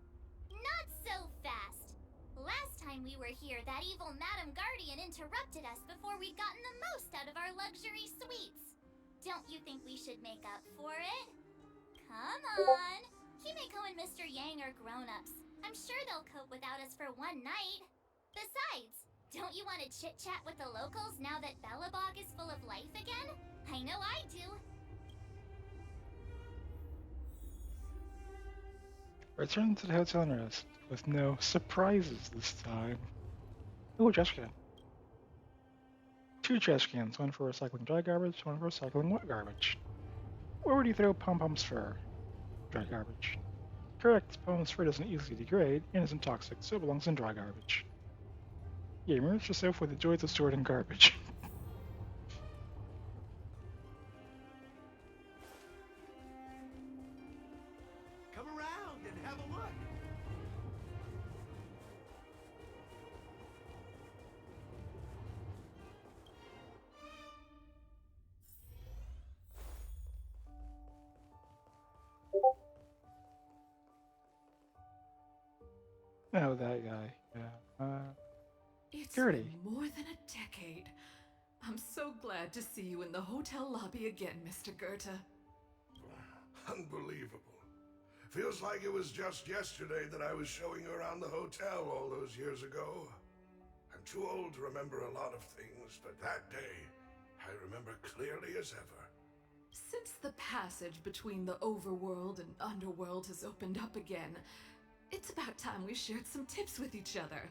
Not so fast. Last time we were here, that evil Madam Guardian interrupted us before we'd gotten the most out of our luxury suites. Don't you think we should make up for it? Come on. Himeko and Mr. Yang are grown-ups. I'm sure they'll cope without us for one night. Besides, Don't you want to chit-chat with the locals now that Belobog is full of life again? I know I do. Return to the hotel and rest, with no surprises this time. Oh, trash can. 2 trash cans, one for recycling dry garbage, one for recycling wet garbage. Where would you throw Pom-Pom's fur? Dry garbage. Correct, Pom-Pom's fur doesn't easily degrade and isn't toxic, so it belongs in dry garbage. Yeah, immerse yourself with the joys of sorting garbage. Come around and have a look. Oh, that guy. Yeah. It's Gertie. been more than a decade. I'm so glad to see you in the hotel lobby again, Mr. Goethe. Unbelievable. Feels like it was just yesterday that I was showing you around the hotel all those years ago. I'm too old to remember a lot of things, but that day, I remember clearly as ever. Since the passage between the overworld and underworld has opened up again, it's about time we shared some tips with each other.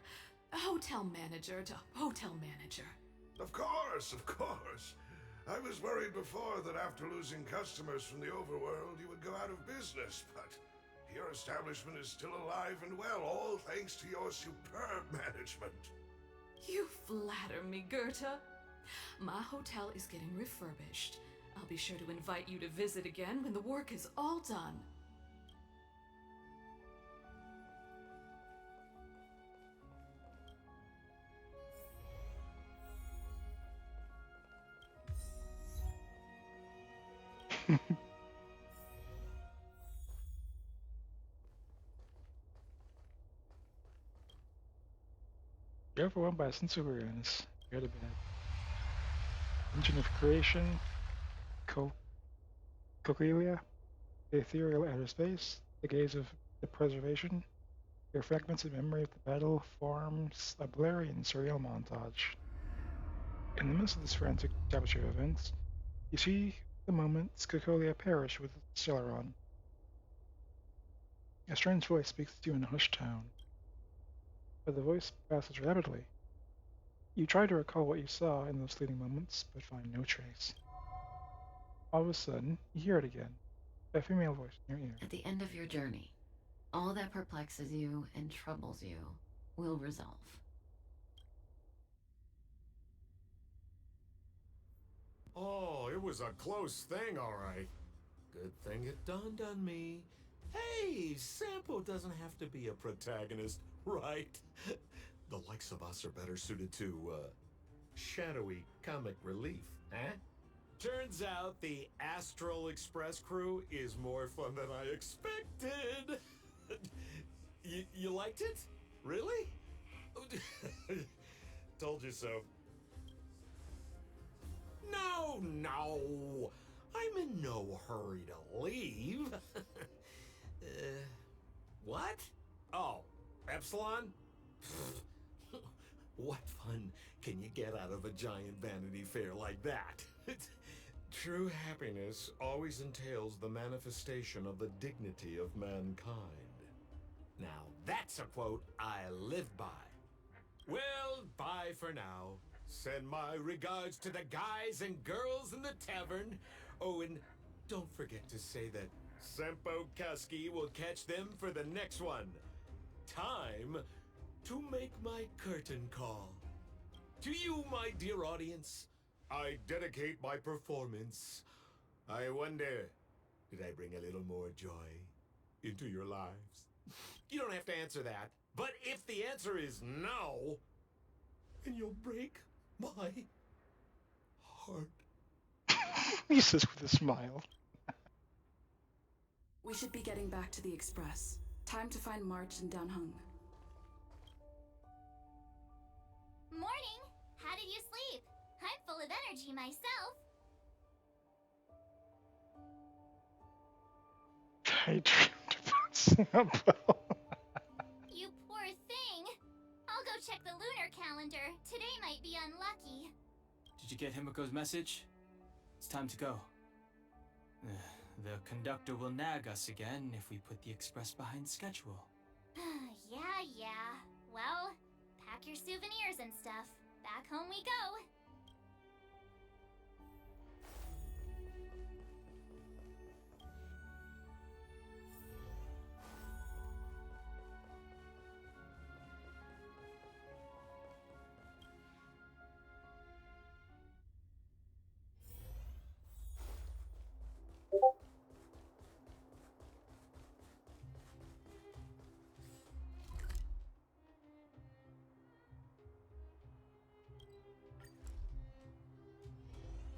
Hotel manager to hotel manager. Of course, of course. I was worried before that after losing customers from the overworld, you would go out of business, but your establishment is still alive and well, all thanks to your superb management. You flatter me, Goethe. My hotel is getting refurbished. I'll be sure to invite you to visit again when the work is all done. You're overwhelmed by a sense of weariness. Go to bed. Engine of creation. Coquelia. The ethereal outer space. The gaze of the preservation. Your fragmented memory of the battle forms a blurry and surreal montage. In the midst of this frantic tapestry of events, you see the moments Cocolia perish with Celeron. A strange voice speaks to you in a hushed tone, but the voice passes rapidly. You try to recall what you saw in those fleeting moments, but find no trace. All of a sudden, you hear it again, a female voice in your ear. At the end of your journey, all that perplexes you and troubles you will resolve. Oh, it was a close thing, all right. Good thing it dawned on me. Hey, Sampo doesn't have to be a protagonist, right? The likes of us are better suited to, shadowy comic relief, eh? Turns out the Astral Express crew is more fun than I expected. You liked it? Really? Told you so. No. I'm in no hurry to leave. What? Oh, Epsilon? What fun can you get out of a giant Vanity Fair like that? True happiness always entails the manifestation of the dignity of mankind. Now, that's a quote I live by. Well, bye for now. Send my regards to the guys and girls in the tavern. Oh, and don't forget to say that Sempo Kasky will catch them for the next one. Time to make my curtain call. To you, my dear audience, I dedicate my performance. I wonder, did I bring a little more joy into your lives? You don't have to answer that, but if the answer is no, then you'll break my heart. He says with a smile. We should be getting back to the Express. Time to find March and Danhung. Morning! How did you sleep? I'm full of energy myself. I dreamed about Sampo. You poor thing. I'll go check the lunar calendar. Today might be unlucky. Did you get Himiko's message? It's time to go. The conductor will nag us again if we put the express behind schedule. Yeah. Well, pack your souvenirs and stuff. Back home we go.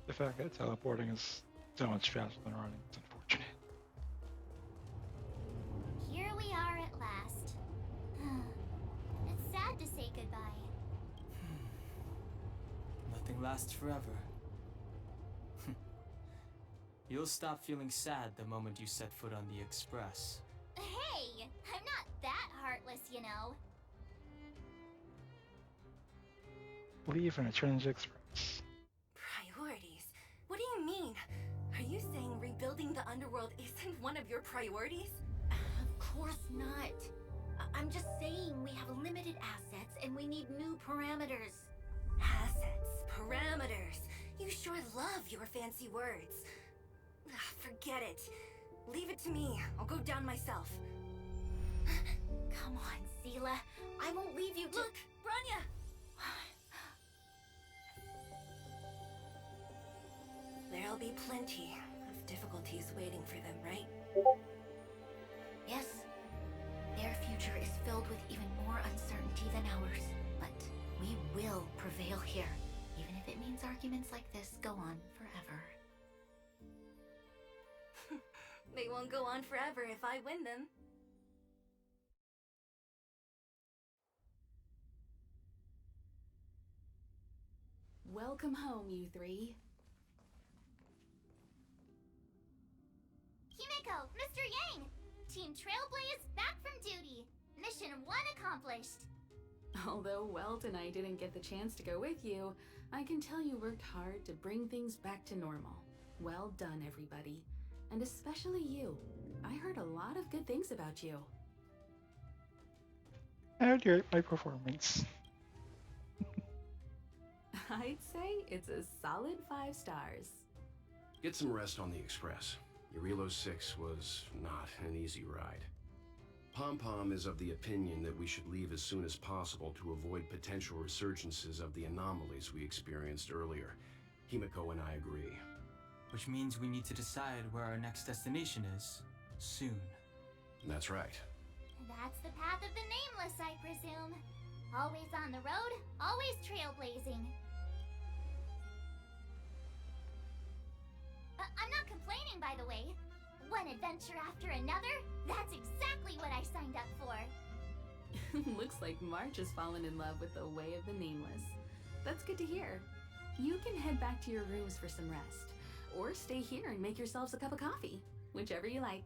The fact that teleporting is so much faster than running is unfortunate. Here we are at last. It's sad to say goodbye. Nothing lasts forever. You'll stop feeling sad the moment you set foot on the express. Hey, I'm not that heartless, you know. Leave and return to express. Priorities? What do you mean? Are you saying rebuilding the underworld isn't one of your priorities? Of course not. I'm just saying we have limited assets and we need new parameters. Assets, parameters. You sure love your fancy words. Forget it. Leave it to me. I'll go down myself. Come on, Seela. I won't leave you to— Look, Bronya! There'll be plenty of difficulties waiting for them, right? Yes. Their future is filled with even more uncertainty than ours. But we will prevail here, even if it means arguments like this go on forever. They won't go on forever if I win them. Welcome home, you three. Himiko, Mr. Yang! Team Trailblaze back from duty. Mission 1 accomplished. Although Welt and I didn't get the chance to go with you, I can tell you worked hard to bring things back to normal. Well done, everybody. And especially you. I heard a lot of good things about you. How do you rate my performance? I'd say it's a solid 5 stars. Get some rest on the express. Jarvilo VI was not an easy ride. Pom-Pom is of the opinion that we should leave as soon as possible to avoid potential resurgences of the anomalies we experienced earlier. Himiko and I agree. Which means we need to decide where our next destination is, soon. That's right. That's the path of the nameless, I presume. Always on the road, always trailblazing. I'm not complaining, by the way. One adventure after another, that's exactly what I signed up for. Looks like March has fallen in love with the way of the nameless. That's good to hear. You can head back to your rooms for some rest. Or stay here and make yourselves a cup of coffee. Whichever you like.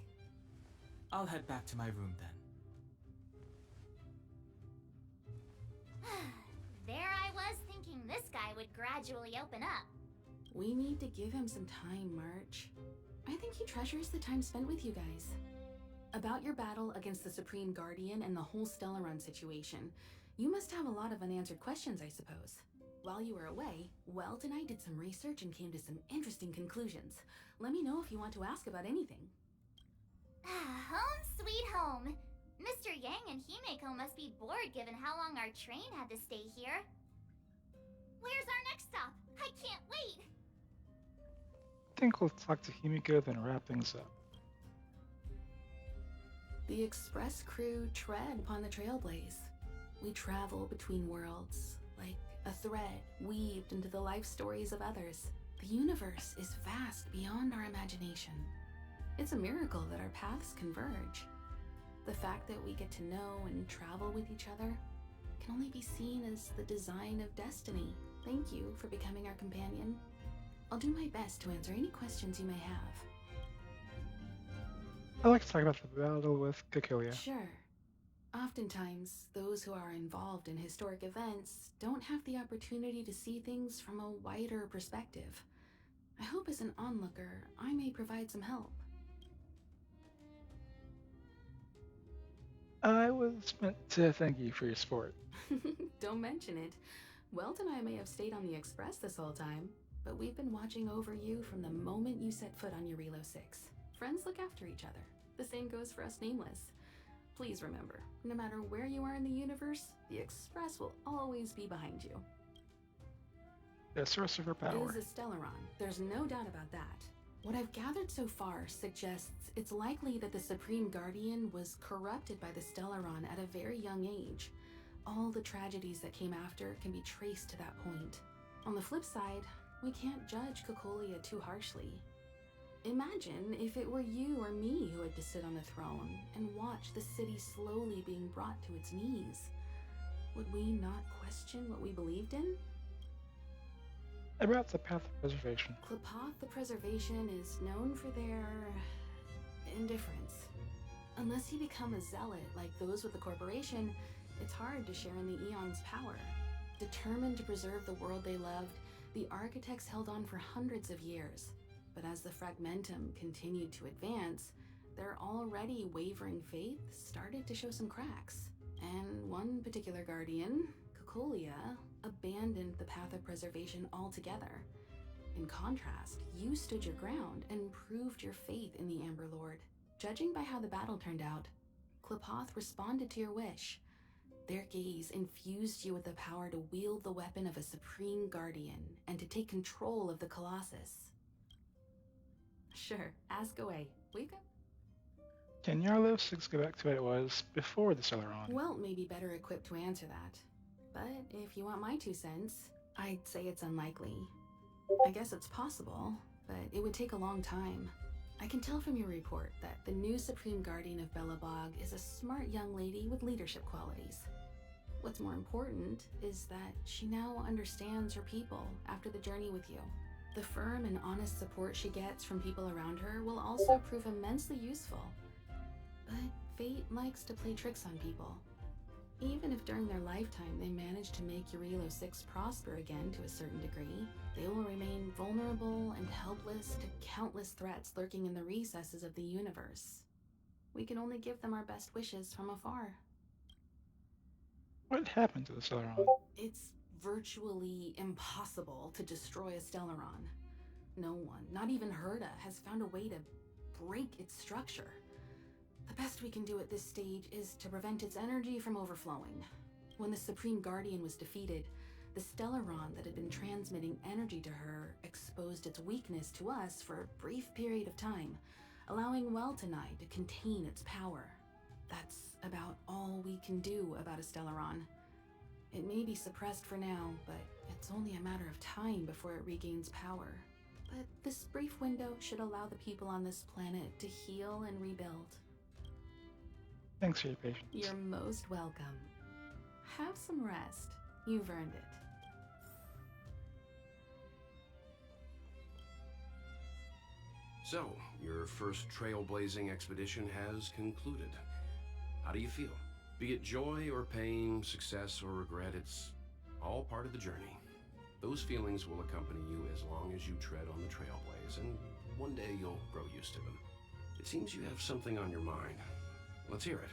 I'll head back to my room then. There I was thinking this guy would gradually open up. We need to give him some time, March. I think he treasures the time spent with you guys. About your battle against the Supreme Guardian and the whole StarRail situation, you must have a lot of unanswered questions, I suppose. While you were away, Welt and I did some research and came to some interesting conclusions. Let me know if you want to ask about anything. Home sweet home. Mr. Yang and Himeko must be bored given how long our train had to stay here. Where's our next stop? I can't wait! I think we'll talk to Himiko, then wrap things up. The express crew tread upon the trailblaze. We travel between worlds, like a thread weaved into the life stories of others. The universe is vast beyond our imagination. It's a miracle that our paths converge. The fact that we get to know and travel with each other can only be seen as the design of destiny. Thank you for becoming our companion. I'll do my best to answer any questions you may have. I'd like to talk about the battle with Kokoya. Sure. Oftentimes, those who are involved in historic events don't have the opportunity to see things from a wider perspective. I hope as an onlooker, I may provide some help. I was meant to thank you for your support. Don't mention it. Welt and I may have stayed on the Express this whole time, but we've been watching over you from the moment you set foot on Jarvilo VI. Friends look after each other. The same goes for us Nameless. Please remember, no matter where you are in the universe, the Express will always be behind you. The source of her power is a Stellaron. There's no doubt about that. What I've gathered so far suggests it's likely that the Supreme Guardian was corrupted by the Stellaron at a very young age. All the tragedies that came after can be traced to that point. On the flip side, we can't judge Cocolia too harshly. Imagine if it were you or me who had to sit on the throne and watch the city slowly being brought to its knees. Would we not question what we believed in? about the path of preservation. Klapoth the Preservation is known for their indifference. Unless you become a zealot like those with the corporation, it's hard to share in the Eon's power. Determined to preserve the world they loved, the architects held on for hundreds of years. But as the Fragmentum continued to advance, their already wavering faith started to show some cracks. And one particular guardian, Cocolia, abandoned the path of preservation altogether. In contrast, you stood your ground and proved your faith in the Amber Lord. Judging by how the battle turned out, Klapoth responded to your wish. Their gaze infused you with the power to wield the weapon of a supreme guardian and to take control of the Colossus. Sure, ask away. We've got... Can Jarvilo VI go back to what it was before the Stellaron? Welt may be better equipped to answer that. But if you want my 2 cents, I'd say it's unlikely. I guess it's possible, but it would take a long time. I can tell from your report that the new Supreme Guardian of Belobog is a smart young lady with leadership qualities. What's more important is that she now understands her people after the journey with you. The firm and honest support she gets from people around her will also prove immensely useful. But fate likes to play tricks on people. Even if during their lifetime they manage to make Jarvilo VI prosper again to a certain degree, they will remain vulnerable and helpless to countless threats lurking in the recesses of the universe. We can only give them our best wishes from afar. What happened to the Stellaron? It's virtually impossible to destroy a Stellaron. No one, not even Herda, has found a way to break its structure. The best we can do at this stage is to prevent its energy from overflowing. When the Supreme Guardian was defeated, the Stellaron that had been transmitting energy to her exposed its weakness to us for a brief period of time, allowing Welt and I to contain its power. That's about all we can do about a Stellaron. It may be suppressed for now, but it's only a matter of time before it regains power. But this brief window should allow the people on this planet to heal and rebuild. Thanks for your patience. You're most welcome. Have some rest. You've earned it. So, your first trailblazing expedition has concluded. How do you feel? Be it joy or pain, success or regret, it's all part of the journey. Those feelings will accompany you as long as you tread on the trailblaze, and one day you'll grow used to them. It seems you have something on your mind. Let's hear it.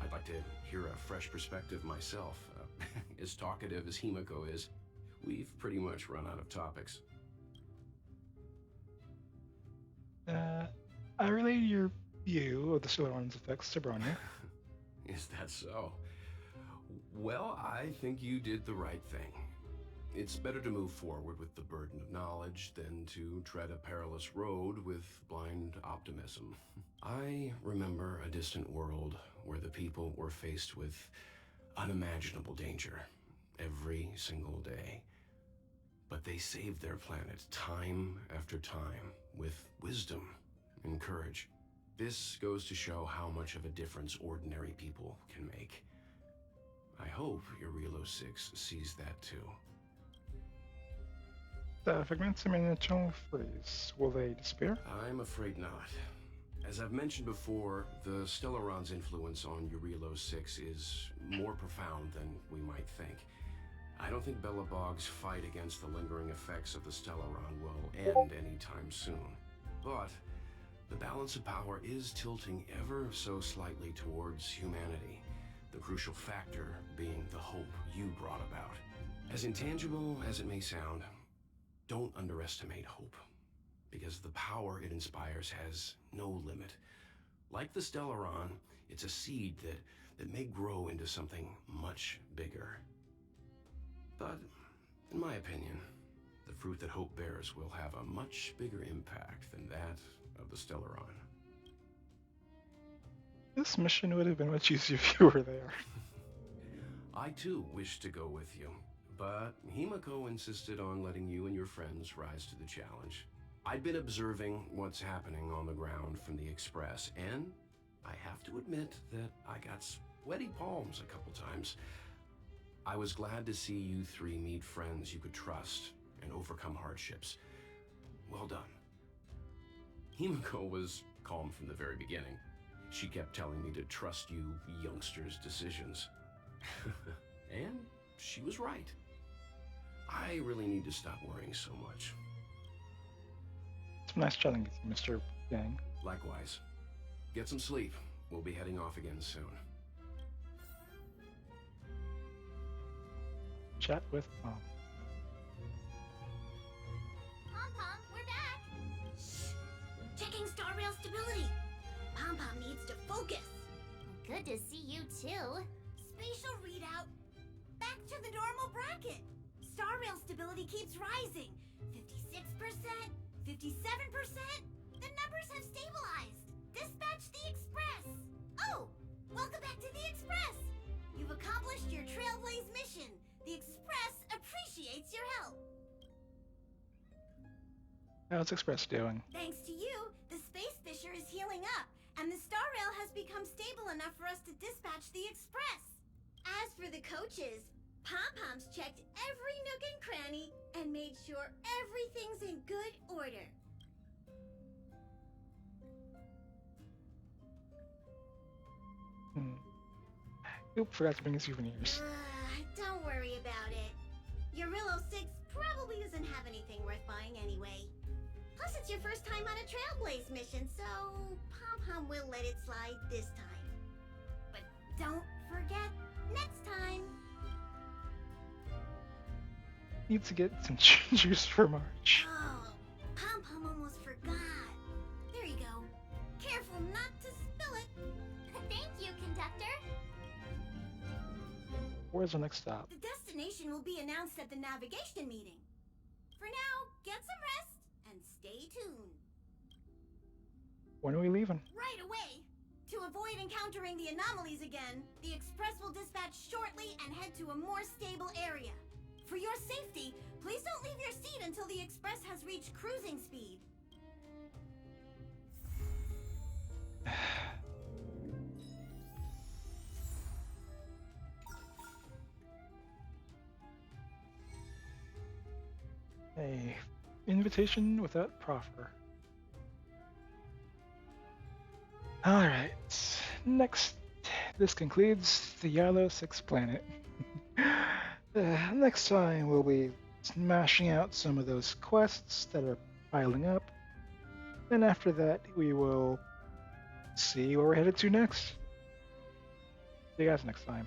I'd like to hear a fresh perspective myself. As talkative as Himiko is, we've pretty much run out of topics. I relayed your view of the Stellaron's effects to Bronya. Is that so? Well, I think you did the right thing. It's better to move forward with the burden of knowledge than to tread a perilous road with blind optimism. I remember a distant world where the people were faced with unimaginable danger every single day. But they saved their planet time after time with wisdom and courage. This goes to show how much of a difference ordinary people can make. I hope Jarvilo VI sees that too. The Fragmentum and Eternal Freeze, will they disappear? I'm afraid not. As I've mentioned before, the Stellaron's influence on Jarvilo VI is more profound than we might think. I don't think Belobog's fight against the lingering effects of the Stellaron will end anytime soon. But the balance of power is tilting ever so slightly towards humanity, the crucial factor being the hope you brought about. As intangible as it may sound, don't underestimate hope, because the power it inspires has no limit. Like the Stellaron, it's a seed that may grow into something much bigger. But, in my opinion, the fruit that hope bears will have a much bigger impact than that of the Stellaron. This mission would have been much easier if you were there. I too wished to go with you, but Himiko insisted on letting you and your friends rise to the challenge. I'd been observing what's happening on the ground from the Express, and I have to admit that I got sweaty palms a couple times. I was glad to see you three meet friends you could trust and overcome hardships. Well done. Himiko was calm from the very beginning. She kept telling me to trust you youngsters' decisions. And she was right. I really need to stop worrying so much. It's nice chatting with you, Mr. Yang. Likewise. Get some sleep. We'll be heading off again soon. Chat with Mom. Pom-Pom, we're back! Shh! Checking StarRail stability! Pom-Pom needs to focus! Good to see you too. Spatial readout. Back to the normal bracket. StarRail stability keeps rising. 56%, 57%. The numbers have stabilized. Dispatch the Express. Oh, welcome back to the Express. You've accomplished your Trailblaze mission. The Express appreciates your help. How's Express doing? Thanks to you, the Space Fisher is healing up, and the StarRail has become stable enough for us to dispatch the Express. As for the coaches, Pom-Pom's checked every nook and cranny and made sure everything's in good order. Oop, forgot to bring his souvenirs. Don't worry about it. Jarvilo VI probably doesn't have anything worth buying anyway. Plus, it's your first time on a Trailblaze mission, so Pom-Pom will let it slide this time. But don't forget, next time. Need to get some juice for March. Oh, Pom-Pom almost forgot. There you go. Careful not to spill it. Thank you, conductor. Where's the next stop? The destination will be announced at the navigation meeting. For now, get some rest and stay tuned. When are we leaving? Right away. To avoid encountering the anomalies again, the Express will dispatch shortly and head to a more stable area. For your safety, please don't leave your seat until the Express has reached cruising speed. A invitation without proffer. Alright, next, this concludes the Jarvilo VI planet. Next time we'll be smashing out some of those quests that are piling up. And after that, we will see where we're headed to next. See you guys next time.